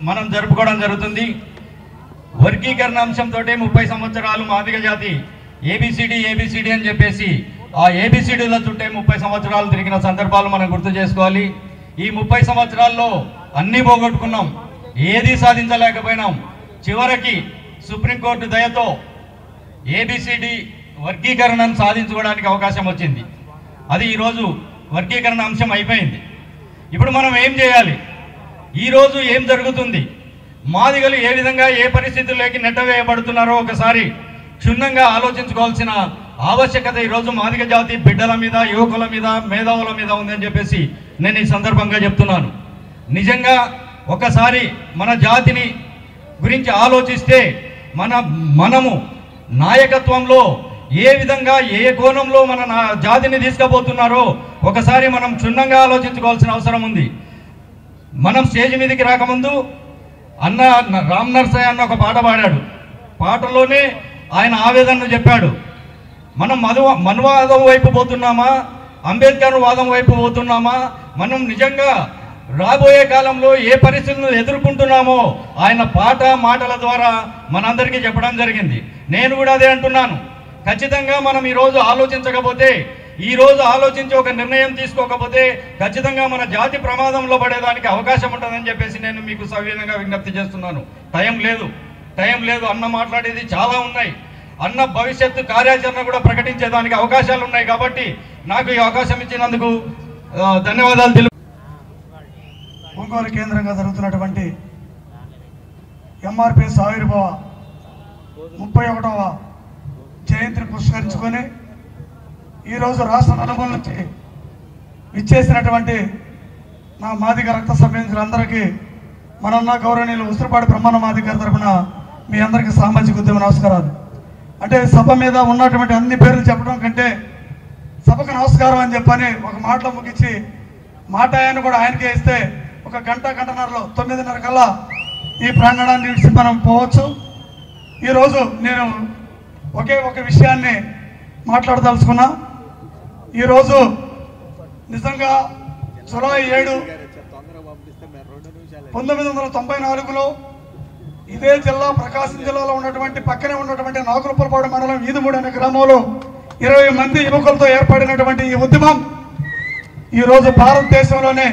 మనం జరుపుకోవడం జరుగుతుంది. వర్గీకరణ అంశంతో 30 సంవత్సరాలు మాదిగ జాతి ఏబిసిడి అని చెప్పేసి ఆ ఏబిసిడీల చుట్టే 30 సంవత్సరాలు తిరిగిన సందర్భాలు మనం గుర్తు చేసుకోవాలి. ఈ 30 సంవత్సరాల్లో అన్నీ పోగొట్టుకున్నాం, ఏది సాధించలేకపోయినాం. చివరికి సుప్రీంకోర్టు దయతో ఏబిసిడి వర్గీకరణను సాధించుకోవడానికి అవకాశం వచ్చింది. అది ఈరోజు వర్గీకరణ అంశం అయిపోయింది. ఇప్పుడు మనం ఏం చేయాలి? ఈరోజు ఏం జరుగుతుంది? మాదిగలు ఏ విధంగా ఏ పరిస్థితుల్లోకి నెట్టవేయబడుతున్నారో ఒకసారి క్షుణ్ణంగా ఆలోచించుకోవాల్సిన ఆవశ్యకత ఈరోజు మాదిగ జాతి బిడ్డల మీద, యువకుల మీద, మేధావుల మీద ఉందని చెప్పేసి నేను ఈ సందర్భంగా చెప్తున్నాను. నిజంగా ఒకసారి మన జాతిని గురించి ఆలోచిస్తే మనము నాయకత్వంలో ఏ విధంగా ఏ కోణంలో మన జాతిని తీసుకుపోతున్నారో ఒకసారి మనం క్షుణ్ణంగా ఆలోచించుకోవాల్సిన అవసరం ఉంది. మనం స్టేజ్ మీదకి రాకముందు అన్న రామ్ నర్సయ్య అన్న ఒక పాట పాడాడు. పాటలోనే ఆయన ఆవేదనను చెప్పాడు. మనం మనువాదం వైపు పోతున్నామా, అంబేద్కర్ వాదం వైపు పోతున్నామా, మనం నిజంగా రాబోయే కాలంలో ఏ పరిస్థితులను ఎదుర్కొంటున్నామో ఆయన మాటల ద్వారా మనందరికీ చెప్పడం జరిగింది. నేను కూడా అదే అంటున్నాను. ఖచ్చితంగా మనం ఈరోజు ఆలోచించకపోతే, ఈరోజు ఆలోచించి ఒక నిర్ణయం తీసుకోకపోతే ఖచ్చితంగా మన జాతి ప్రమాదంలో పడేదానికి అవకాశం ఉంటుందని చెప్పేసి నేను మీకు సవినయంగా విజ్ఞప్తి చేస్తున్నాను. టైం లేదు. అన్న మాట్లాడేది చాలా ఉన్నాయి. అన్న భవిష్యత్తు కార్యాచరణ కూడా ప్రకటించేదానికి అవకాశాలు ఉన్నాయి. కాబట్టి నాకు ఈ అవకాశం ఇచ్చినందుకు ధన్యవాదాలు ఒంగోలు కేంద్రంగా జరుగుతున్నటువంటి ఎంఆర్పిఎస్ ఆవిర్భావ 31వ జయంతిని పురస్కరించుకొని ఈరోజు రాష్ట్ర నలుమూల నుంచి విచ్చేసినటువంటి నా మాదిగ రక్త సంబంధికులందరికీ మనన్న గౌరవనీయులు ఉసిరిపాటి బ్రహ్మన్న మాదిగ గారి తరఫున మీ అందరికీ సామాజిక ఉద్యమ నమస్కారాలు. అంటే సభ మీద ఉన్నటువంటి అన్ని పేర్లు చెప్పడం కంటే సభకు నమస్కారం అని చెప్పని ఒక మాటలో ముగించి మాట ఆయన కూడా ఆయనకే ఇస్తే ఒక గంటన్నరలో 9:30 కల్లా ఈ ప్రాంగణాన్ని విడిచి మనం పోవచ్చు. ఈరోజు నేను ఒక విషయాన్ని మాట్లాడదలుచుకున్నా. ఈరోజు నిజంగా జూలై 7, 1994లో ఇదే జిల్లా ప్రకాశం జిల్లాలో ఉన్నటువంటి పక్కనే ఉన్నటువంటి నాగులపురపాడు మండలం ఈదుమూడి అనే గ్రామంలో 20 మంది యువకులతో ఏర్పడినటువంటి ఈ ఉద్యమం ఈరోజు భారతదేశంలోనే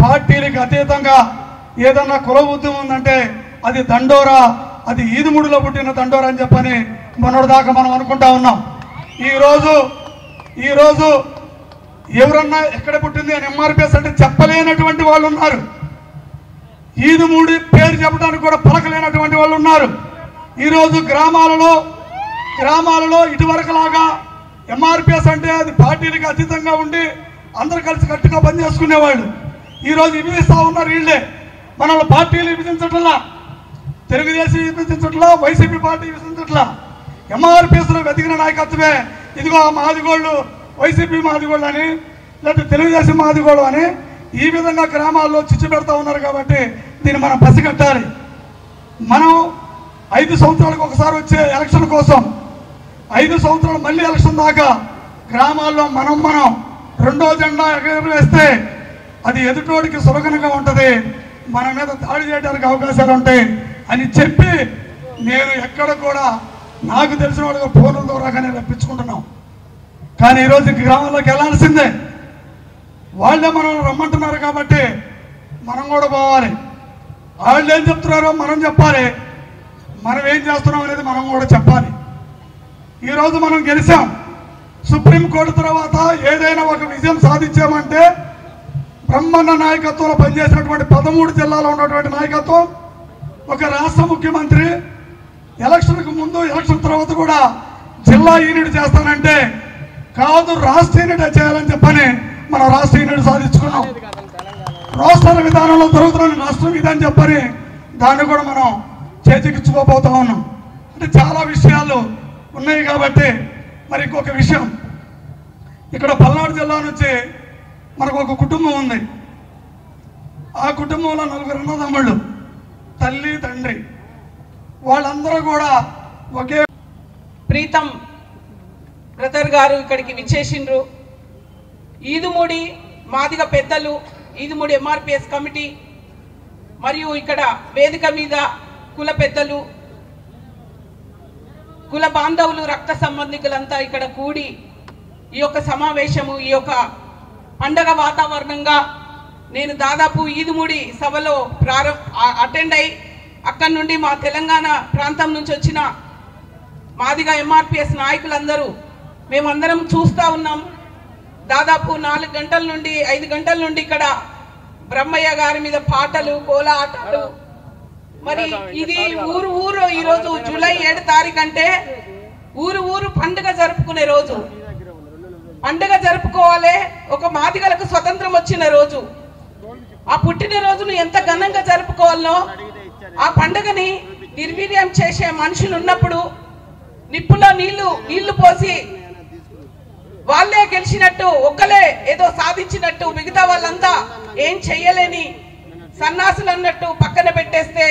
పార్టీలకు అతీతంగా ఏదన్నా కుల ఉద్యమం ఉందంటే అది దండోరా, అది ఈదుమూడిలో పుట్టిన దండోరా అని చెప్పని మొన్నటిదాకా మనం అనుకుంటా ఉన్నాం. ఈరోజు ఎవరన్నా ఎక్కడ పుట్టింది అని ఎంఆర్పిఎస్ అంటే చెప్పలేనటువంటి వాళ్ళు ఉన్నారు. ఈదుమూడి పేరు చెప్పడానికి కూడా పలకలేనటువంటి వాళ్ళు ఉన్నారు. ఈరోజు గ్రామాలలో ఇటువరకులాగా ఎంఆర్పిఎస్ అంటే అది పార్టీలకు అతీతంగా ఉండి అందరు కలిసి కట్టుగా పనిచేసుకునేవాళ్ళు. ఈరోజు విభజిస్తూ ఉన్నారు. వీళ్ళే మనల్ని పార్టీలు విభజించట్లా, తెలుగుదేశం విభజించట్లా, వైసీపీ పార్టీ విభజించట్లా. ఎంఆర్పిఎస్లో వెతికిన నాయకత్వమే ఇదిగో మాదిగోళ్ళు వైసీపీ మాదిగోళ్ళు అని, లేకపోతే తెలుగుదేశం మాదిగోళ్ళు అని ఈ విధంగా గ్రామాల్లో చిచ్చు పెడతా ఉన్నారు. కాబట్టి దీన్ని మనం పసిగట్టాలి. మనం 5 సంవత్సరాలకు ఒకసారి వచ్చే ఎలక్షన్ కోసం 5 సంవత్సరాలు మళ్ళీ ఎలక్షన్ దాకా గ్రామాల్లో మనం రెండో జెండా ఎగరవేస్తే అది ఎదుటోడికి సులభంగా ఉంటుంది, మన మీద దాడి చేయడానికి అవకాశాలు ఉంటాయి అని చెప్పి నేను ఎక్కడ కూడా నాకు తెలిసిన వాళ్ళగా ఫోన్ల ద్వారాగానే రప్పించుకుంటున్నాం. కానీ ఈరోజు గ్రామంలోకి వెళ్ళాల్సిందే. వాళ్ళే మనం రమ్మంటున్నారు కాబట్టి మనం కూడా పోవాలి. వాళ్ళు ఏం చెప్తున్నారో మనం చెప్పాలి, మనం ఏం చేస్తున్నాం అనేది మనం కూడా చెప్పాలి. ఈరోజు మనం గెలిచాం. సుప్రీంకోర్టు తర్వాత ఏదైనా ఒక విజయం సాధించామంటే బ్రహ్మన్న నాయకత్వంలో పనిచేసినటువంటి 13 జిల్లాలో ఉన్నటువంటి నాయకత్వం, ఒక రాష్ట్ర ముఖ్యమంత్రి ఎలక్షన్కు ముందు ఎలక్షన్ తర్వాత కూడా జిల్లా యూనిట్ చేస్తానంటే కాదు, రాష్ట్ర యూనిట్ చేయాలని చెప్పని మనం రాష్ట్ర యూనిట్ సాధించుకున్నాం. రాష్ట్ర విధానంలో జరుగుతున్న రాష్ట్రం ఇదని చెప్పని దాన్ని కూడా మనం చేజిక్కించుకోబోతా ఉన్నాం. అంటే చాలా విషయాలు ఉన్నాయి. కాబట్టి మరి ఇంకొక విషయం, ఇక్కడ పల్నాడు జిల్లా నుంచి మనకు ఒక కుటుంబం ఉంది. ఆ కుటుంబంలో 4 అన్నదమ్ముళ్ళు, తల్లి తండ్రి, వాళ్ళందరూ కూడా ఒకే ప్రీతం బ్రదర్ గారు ఇక్కడికి విచ్చేసిండ్రు. ఈదుమూడి మాదిగ పెద్దలు, ఈదుమూడి ఎంఆర్పిఎస్ కమిటీ మరియు ఇక్కడ వేదిక మీద కుల పెద్దలు, కుల బాంధవులు, రక్త సంబంధికులంతా ఇక్కడ కూడి ఈ యొక్క సమావేశము, ఈ యొక్క పండగ వాతావరణంగా నేను దాదాపు ఈదుమూడి సభలో అటెండ్ అయి అక్కడి నుండి మా తెలంగాణ ప్రాంతం నుంచి వచ్చిన మాదిగా ఎంఆర్పిఎస్ నాయకులందరూ మేమందరం చూస్తూ ఉన్నాం. దాదాపు 4 గంటల నుండి 5 గంటల నుండి ఇక్కడ బ్రహ్మయ్య గారి మీద పాటలు, కోలాటాలు. మరి ఇది ఊరు ఈరోజు జూలై 7 తారీఖు అంటే ఊరు పండుగ జరుపుకునే రోజు. పండుగ జరుపుకోవాలి. ఒక మాదిగలకు స్వతంత్రం వచ్చిన రోజు. ఆ పుట్టినరోజును ఎంత ఘనంగా జరుపుకోవాలనో ఆ పండుగని నిర్వీర్యం చేసే మనుషులు ఉన్నప్పుడు నిప్పులో నీళ్లు పోసి వాళ్ళే గెలిచినట్టు, ఒక్కలే ఏదో సాధించినట్టు, మిగతా వాళ్ళంతా ఏం చెయ్యలేని సన్నాసులు అన్నట్టు పక్కన పెట్టేస్తే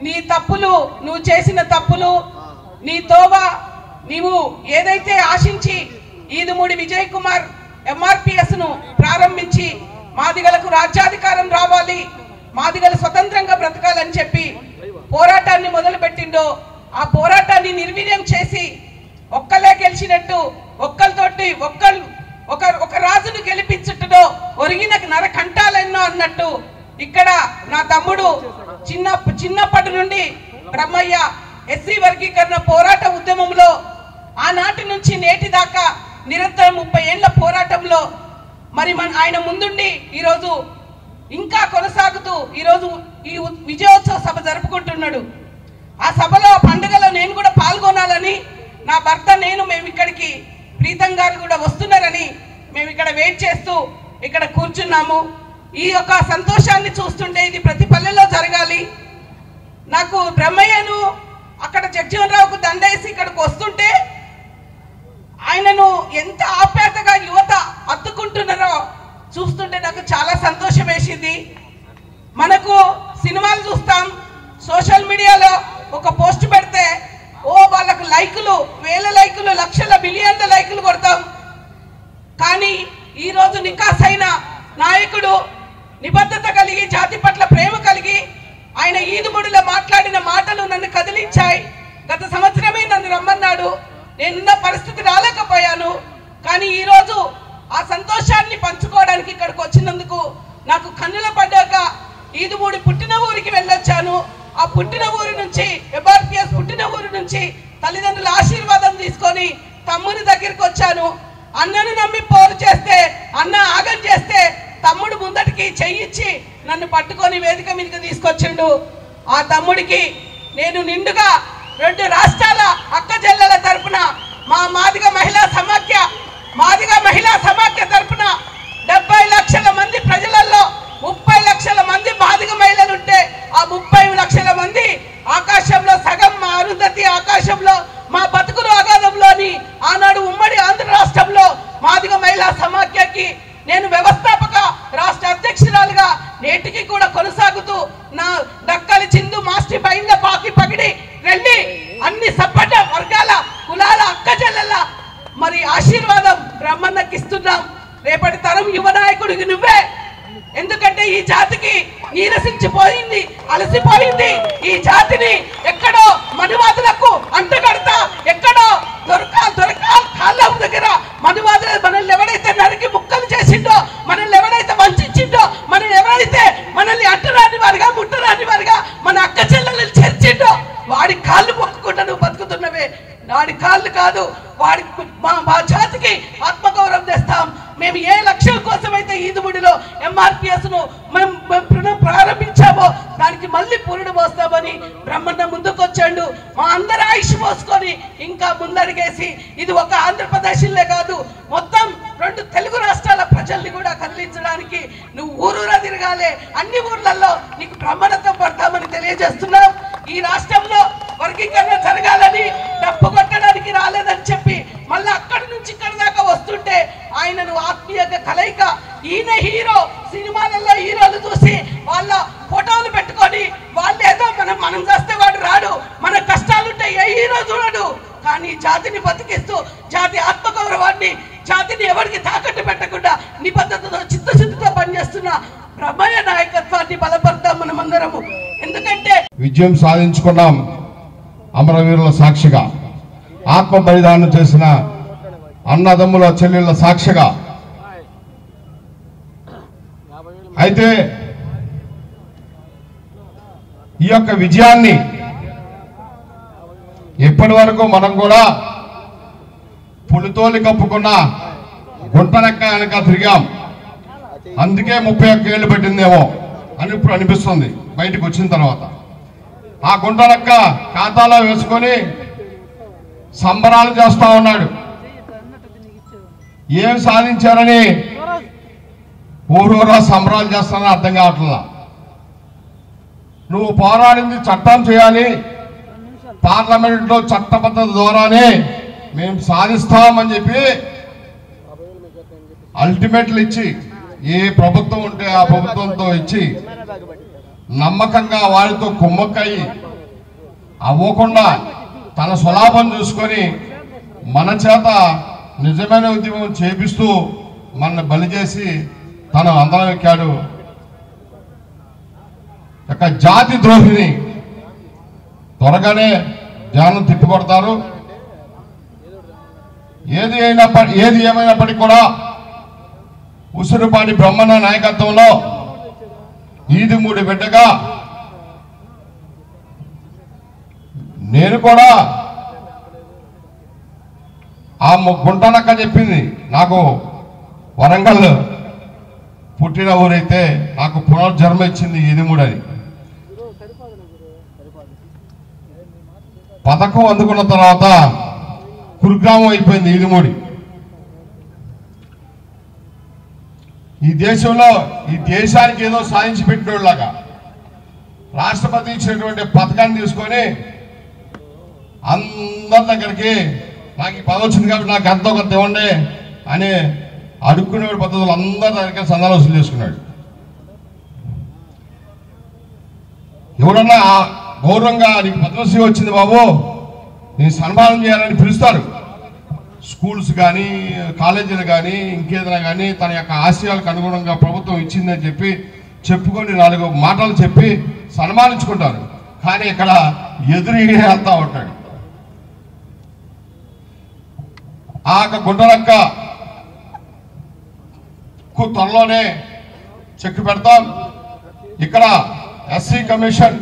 నీ తప్పులు, నువ్వు చేసిన తప్పులు, నీ తోవ నీవు ఏదైతే ఆశించి ఈదుమూడి విజయ్ కుమార్ ఎంఆర్పిఎస్ ను ప్రారంభించి మాదిగలకు రాజ్యాధికారం రావాలి, మాదిగలు స్వతంత్రంగా బ్రతకాలని చెప్పి పోరాటాన్ని మొదలు పెట్టిండో ఆ పోరాటాన్ని నిర్వీర్యం చేసి ఒక్కలే గెలిచినట్టు, ఒక్కలతోటి ఒక రాజును గెలిపించుటో ఒరిగిన నరకంటాలెన్నో అన్నట్టు ఇక్కడ నా తమ్ముడు చిన్నప్పటి నుండి బ్రహ్మయ్య ఎస్సీ వర్గీకరణ పోరాట ఉద్యమంలో ఆనాటి నుంచి నేటి దాకా నిరంతరం 30 ఏళ్ల పోరాటంలో మరి ఆయన ముందుండి ఈరోజు ఇంకా కొనసాగుతూ ఈరోజు ఈ విజయోత్సవ సభ జరుపుకుంటున్నాడు. ఆ సభలో పండుగలో నేను కూడా పాల్గొనాలని నా భర్త మేము ఇక్కడికి ప్రీతం గారు కూడా వస్తున్నారని మేము ఇక్కడ వెయిట్ చేస్తూ ఇక్కడ కూర్చున్నాము. ఈ యొక్క సంతోషాన్ని చూస్తుంటే ఇది ప్రతి పల్లెలో జరగాలి. నాకు బ్రహ్మయ్యను అక్కడ జగ్జీవనరావుకు దండేసి ఇక్కడికి వస్తుంటే ఆయనను ఎంత ఆప్యాయతగా యువత అత్తుకుంటున్నారో చూస్తుంటే నాకు చాలా సంతోషం వేసింది. మనకు సినిమాలు చూస్తాం, సోషల్ మీడియాలో ఒక పోస్ట్ పెడితే వాళ్ళకు లైకులు, వేల లైకులు, లక్షల బిలియన్ల లైకులు కొడతాం. కానీ ఈరోజు నికాసైన నాయకుడు, నిబద్ధత కలిగి, జాతి పట్ల ప్రేమ కలిగి ఆయన ఈదుముడిలో మాట్లాడిన మాటలు నన్ను కదిలించాయి. గత సంవత్సరమే నన్ను రమ్మన్నాడు, నేనున్న పరిస్థితి రాలేకపోయాను. కానీ ఈరోజు ఆ సంతోషాన్ని పంచుకోవడానికి ఇక్కడికి వచ్చినందుకు నాకు కన్నుల పడ్డాక ఈదుమూడి పుట్టిన ఊరికి వెళ్ళొచ్చాను. ఆ పుట్టిన ఊరి నుంచి, ఎంఆర్పిఎస్ పుట్టిన ఊరి నుంచి తల్లిదండ్రుల ఆశీర్వాదం తీసుకొని తమ్ముని దగ్గరికి వచ్చాను. అన్నను నమ్మి పోరు చేస్తే, అన్న ఆగం చేస్తే తమ్ముడు ముందటికి చెయ్యిచ్చి నన్ను పట్టుకొని వేదిక మీదకి తీసుకొచ్చిండు. ఆ తమ్ముడికి నేను నిండుగా 2 రాష్ట్రాల అక్క చెల్లెల తరపున మా మాదిగ మహిళా సమాఖ్య తరపున 70 లక్షల మంది ప్రజలలో 30 లక్షల మంది మాదిగ మహిళలు ఉంటే ఆ 30 లక్షల మంది ఆకాశంలో సగం మా అరుంధతి ఆకాశంలో మా బతుకులు అగాధంలోని ఆనాడు ఉమ్మడి ఆంధ్ర రాష్ట్రంలో మాదిగ మహిళా సమాఖ్యకి నేను వ్యవస్థాపక రాష్ట్ర అధ్యక్షురాలుగా నేటికి కూడా కొనసాగుతూ నా దక్కలి చిందు మాస్టి బైంద పాకి పగిడి వెళ్ళి అన్ని సబ్బడ్డ వర్గాల కులాల అక్క చెల్లెల మరి ఆశీర్వాదం బ్రహ్మన్నకి ఇస్తున్నాం. రేపటి తరం యువ నాయకుడికి నువ్వే. ఎందుకంటే ఈ జాతికి నీరసించిపోయింది, అలసిపోయింది. ఈ జాతిని ఎక్కడో మనువాదులకు అంటగడతా, ఎక్కడో కాళ్ళ దగ్గర మనువాదులు మనల్ని ఎవరైతే నరికి ముక్కలు చేసిండో, మనల్ని ఎవరైతే వంచిండో, మనల్ని అంటరాని వారిగా ముట్టరాని వారిగా మన అక్క చెల్లెలు చేర్చిండో వాడి కాళ్ళు మొక్కుకుంటా నువ్వు బతుకుతున్నవే. వాడి కాళ్ళు కాదు, వాడి మా జాతికి ఆత్మగౌరవం తెస్తాం. మేము ఏ లక్ష్యం కోసమైతే ఈదుముడిలో ఎంఆర్పిఎస్ ను మేము ప్రారంభించామో దానికి మళ్ళీ పురుడు పోస్తామని బ్రహ్మన్న ముందుకొచ్చాడు. మా అందరూ ఆయుష్ పోసుకొని ఇంకా ముందడిగేసి ఇది ఒక ఆంధ్రప్రదేశ్లే కాదు, మొత్తం 2 తెలుగు రాష్ట్రాల ప్రజల్ని కూడా కదిలించడానికి నువ్వు ఊరూరా తిరగాలి. అన్ని ఊర్లలో నీకు బ్రహ్మణత్వం పడతామని తెలియజేస్తున్నాం. ఈ రాష్ట్రంలో వర్గీకరణ జరగాలని డప్పు కొట్టడానికి రాలేదని చెప్పి మళ్ళీ అక్కడి నుంచి ఇక్కడ దాకా వస్తుంటే ఆయనను ఆత్మీయంగా కలయిక, ఈయన హీరో, సినిమాలలో హీరోలు చూసి వాళ్ళ ఫోటోలు పెట్టుకొని వాళ్ళు ఏదో మనం చేస్తే వాడు రాడు, మన కష్టాలుంటే ఏ హీరో చూడడు. కానీ జాతిని బతికిస్తూ జాతి ఆత్మగౌరవాన్ని, జాతిని ఎవరికి తాకట్టు పెట్టకుండా నిబద్ధతతో చిత్తశుద్ధితో పనిచేస్తున్న బ్రహ్మయ్య నాయకత్వాన్ని బలపడతాం మనమందరము. ఎందుకంటే విజయం సాధించుకున్నాం. అమరవీరుల సాక్షిగా, ఆత్మ బలిదానం చేసిన అన్నదమ్ముల చెల్లెళ్ళ సాక్షిగా. అయితే ఈ యొక్క విజయాన్ని ఇప్పటి వరకు మనం కూడా పులితోలి కప్పుకున్న గుంటనక్క వెనక తిరిగాం. అందుకే 31 ఏళ్ళు పట్టిందేమో అని ఇప్పుడు అనిపిస్తుంది బయటకు వచ్చిన తర్వాత. ఆ గుంటనక్క ఖాతాలో వేసుకొని సంబరాలు చేస్తా ఉన్నాడు. ఏం సాధించారని ఊరూరా సంబరాలు చేస్తానని అర్థం కావట్లా. నువ్వు పోరాడింది చట్టం చేయాలి, పార్లమెంట్లో చట్టబద్ధత ద్వారానే మేము సాధిస్తామని చెప్పి అల్టిమేట్లు ఇచ్చి, ఏ ప్రభుత్వం ఉంటే ఆ ప్రభుత్వంతో ఇచ్చి నమ్మకంగా వారితో కుమ్మక్కయి అవ్వకుండా తన స్వలాభం చూసుకొని మన చేత నిజమైన ఉద్యమం చేపిస్తూ మన బలి చేసి తను అందరం ఎక్కాడు. ఒక జాతి ద్రోహిని త్వరగానే జనం తిట్టుకొడతారు. ఏది ఏమైనప్పటికీ కూడా ఉసిరిపాటి బ్రహ్మన్న నాయకత్వంలో ఈదిమూడి బిడ్డగా నేను కూడా ఆ గుంటనక్క చెప్పింది, నాకు వరంగల్ పుట్టిన ఊరైతే నాకు పునర్జన్మ ఇచ్చింది ఈదిమూడి అని. పథకం అందుకున్న తర్వాత కురుగ్రామం అయిపోయింది ఈదిమూడి. ఈ దేశంలో ఈ దేశానికి ఏదో సాధించి పెట్టినోళ్ళలాగా రాష్ట్రపతి ఇచ్చినటువంటి పథకాన్ని తీసుకొని అందరి దగ్గరికి నాకు ఈ పదవి వచ్చింది కాబట్టి నాకు ఎంతో కొంత ఇవ్వండి అని అడుక్కునే పద్ధతులు అందరి దగ్గరికి సందాలు వసూలు చేసుకున్నాడు. ఎవరన్నా గౌరవంగా నీకు పద్మశ్రీ వచ్చింది బాబు, నేను సన్మానం చేయాలని పిలుస్తారు. స్కూల్స్ కానీ కాలేజీలు కానీ ఇంకేదైనా కానీ తన యొక్క ఆశయాలకు అనుగుణంగా ప్రభుత్వం ఇచ్చిందని చెప్పి చెప్పుకొని 4 మాటలు చెప్పి సన్మానించుకుంటారు. కానీ ఇక్కడ ఎదురు వెళ్తా ఉంటాడు. ఆ గుంటనక్క త్వరలోనే చెక్ పెడతాం. ఇక్కడ ఎస్సీ కమిషన్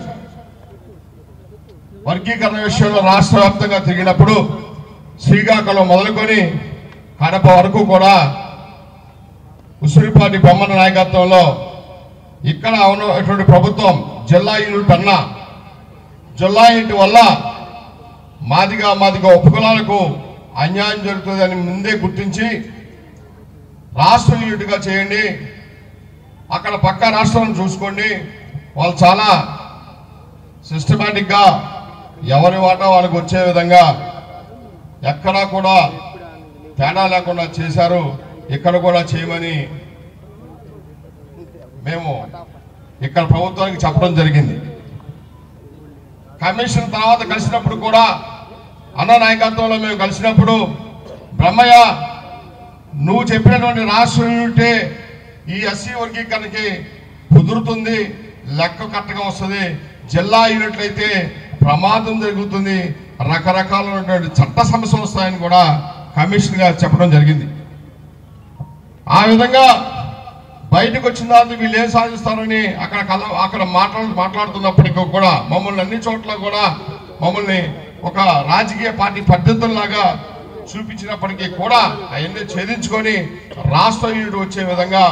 వర్గీకరణ విషయంలో రాష్ట్ర వ్యాప్తంగా తిరిగినప్పుడు శ్రీకాకుళం మొదలుకొని కడప వరకు కూడా ఉసిరిపాటి బ్రహ్మన్న నాయకత్వంలో ఇక్కడ ఉన్నటువంటి ప్రభుత్వం జిల్లా యూనిట్ అన్నా, జిల్లా యూనిట్ వల్ల మాదిగా ఉపకులాలకు అన్యాయం జరుగుతుందని ముందే గుర్తించి రాష్ట్ర యూనిట్గా చేయండి, అక్కడ పక్క రాష్ట్రాలను చూసుకోండి, వాళ్ళు చాలా సిస్టమేటిక్గా ఎవరి వాటా వాళ్ళకి వచ్చే విధంగా ఎక్కడా కూడా తేడా లేకుండా చేశారు, ఇక్కడ కూడా చేయమని మేము ఇక్కడ ప్రభుత్వానికి చెప్పడం జరిగింది. కమిషన్ తర్వాత కలిసినప్పుడు కూడా అన్న నాయకత్వంలో మేము కలిసినప్పుడు బ్రహ్మయ్య నువ్వు చెప్పినటువంటి రాష్ట్ర యూనిటే ఈ ఎస్సీ వర్గీకరణకి కుదురుతుంది, లెక్క కరెక్ట్గా వస్తుంది, జిల్లా యూనిట్లు అయితే ప్రమాదం జరుగుతుంది, రకరకాలైనటువంటి చట్ట సమస్యలు వస్తాయని కూడా కమిషన్ గారు చెప్పడం జరిగింది. ఆ విధంగా బయటకు వచ్చిన తర్వాత వీళ్ళు ఏం సాధిస్తారని అక్కడ మాట్లాడుతున్నప్పటికీ కూడా మమ్మల్ని అన్ని చోట్ల కూడా మమ్మల్ని ఒక రాజకీయ పార్టీ పద్ధతుల్లాగా చూపించినప్పటికీ కూడా అవన్నీ ఛేదించుకొని రాష్ట్ర యూనిట్ వచ్చే విధంగా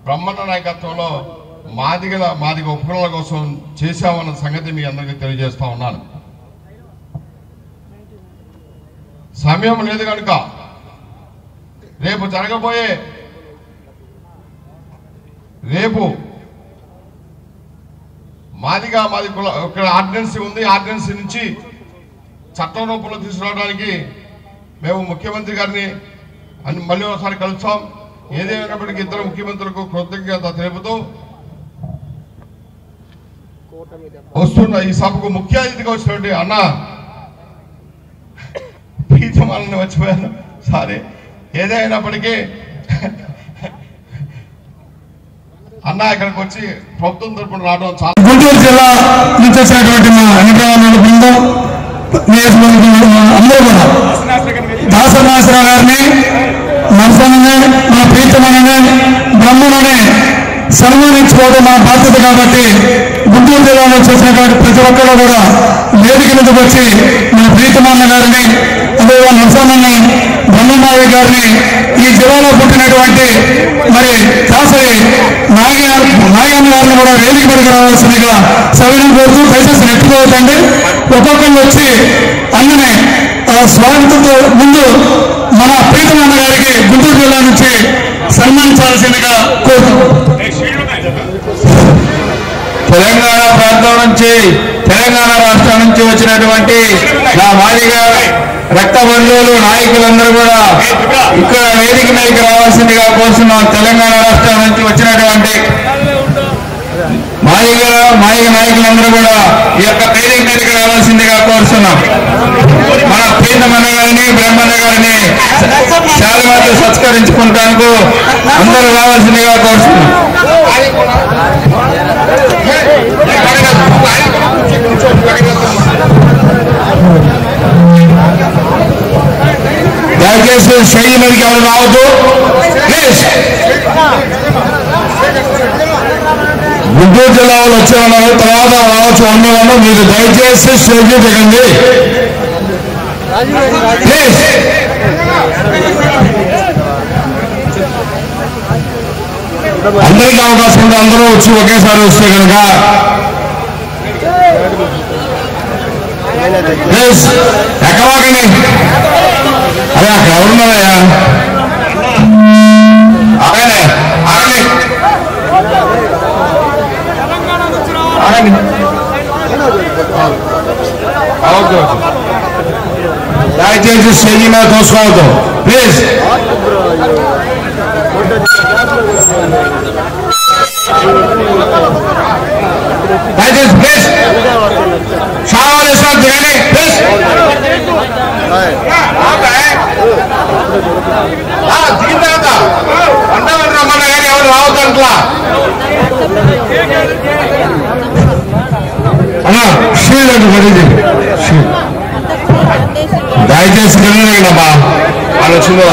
బ్రహ్మన్న నాయకత్వంలో మాదిగ ఉపకులాల కోసం చేశామన్న సంగతి మీ అందరికీ తెలియజేస్తా ఉన్నాను. సమయం లేదు కనుక రేపు మాది ఇక్కడ ఆర్డినెన్స్ ఉంది, ఆర్డినెన్స్ నుంచి చట్టం రూపంలో తీసుకురావడానికి మేము ముఖ్యమంత్రి గారిని మళ్ళీ ఒకసారి కలుస్తాం. ఏదేమైనప్పటికీ ఇద్దరు ముఖ్యమంత్రులకు కృతజ్ఞత తెలుపుతూ వస్తున్న ఈ సభకు ముఖ్య అతిథిగా వచ్చినటువంటి అన్న పీతమాలని వచ్చిపోయాను, సారీ. ఏదైనప్పటికీ అన్న ఇక్కడికి వచ్చి ప్రభుత్వం తరపున రావడం చాలా. గుంటూరు జిల్లా నుంచి వచ్చినటువంటి మా వెంకటరామరావు బృందం అందరూ కూడా దాసనాశ్వరరావు గారిని మనసనని మన ప్రీతమనని బ్రహ్మనని సన్మానించుకోవడం మన బాధ్యత కాబట్టి గుంటూరు జిల్లాలో చేసినటువంటి ప్రతి ఒక్కరు కూడా వేదిక మీదకి వచ్చి మన ప్రీతమాన్న గారిని అదేవిధంగా నరసమ్మని బ్రహ్మమావి గారిని ఈ జిల్లాలో పుట్టినటువంటి మరి కాసరి నాగన్న గారిని కూడా వేదిక మీదకి రావాల్సిందిగా సవినం కోరుతూ దయచేసి నెట్టుకోవద్దండి. ఒక్కొక్కరు వచ్చి అన్నని స్వాగతంతో ముందు మన ప్రీతమాన్న గారికి గుంటూరు జిల్లా నుంచి సన్మానించాల్సిందిగా కోరుతున్నాం. తెలంగాణ ప్రాంతం నుంచి తెలంగాణ రాష్ట్రం నుంచి వచ్చినటువంటి నా మాదిగ రక్త బంధువులు నాయకులందరూ కూడా ఇక్కడ వేదిక మీదకి రావాల్సిందిగా కోరుతున్నాం. తెలంగాణ రాష్ట్రం నుంచి వచ్చినటువంటి మాదిగ నాయకులందరూ కూడా ఈ యొక్క వేదిక మీదకి రావాల్సిందిగా కోరుతున్నాం. మన ప్రీతమన్న గారిని బ్రహ్మన్న గారిని శాలువాతో సత్కరించుకుంటానికి అందరూ రావాల్సిందిగా కోరుతున్నాం. దయచేసి శైలి మీదకి ఎవరు రావద్దు ప్లీజ్. గుంటూరు జిల్లా వాళ్ళు వచ్చే ఉన్నారు, తర్వాత రావచ్చు అన్నవాళ్ళు మీరు దయచేసి స్టేజ్ దిగండి ప్లీజ్. అందరికీ అవకాశం ఉంది, అందరూ వచ్చి ఒకేసారి వస్తే కనుక ప్లీజ్ ఎక్కవాకండి. అదే అక్కడ ఎవరున్నారయ్యా ఆగండి ఆగండి ఆగండి. దయచేసి స్టేజీ మీద తోసుకోవద్దు ప్లీజ్. దయచేసి ప్లీజ్ షావాలు వేసుకొని తినండి ప్లీజ్. దిగిన తర్వాత అందరూ రమ్మన్న కానీ ఎవరు రావద్దంట్లా అన్నా షీల్ అండి పడింది. దయచేసి తినలేదమ్మా వాళ్ళు వచ్చిందో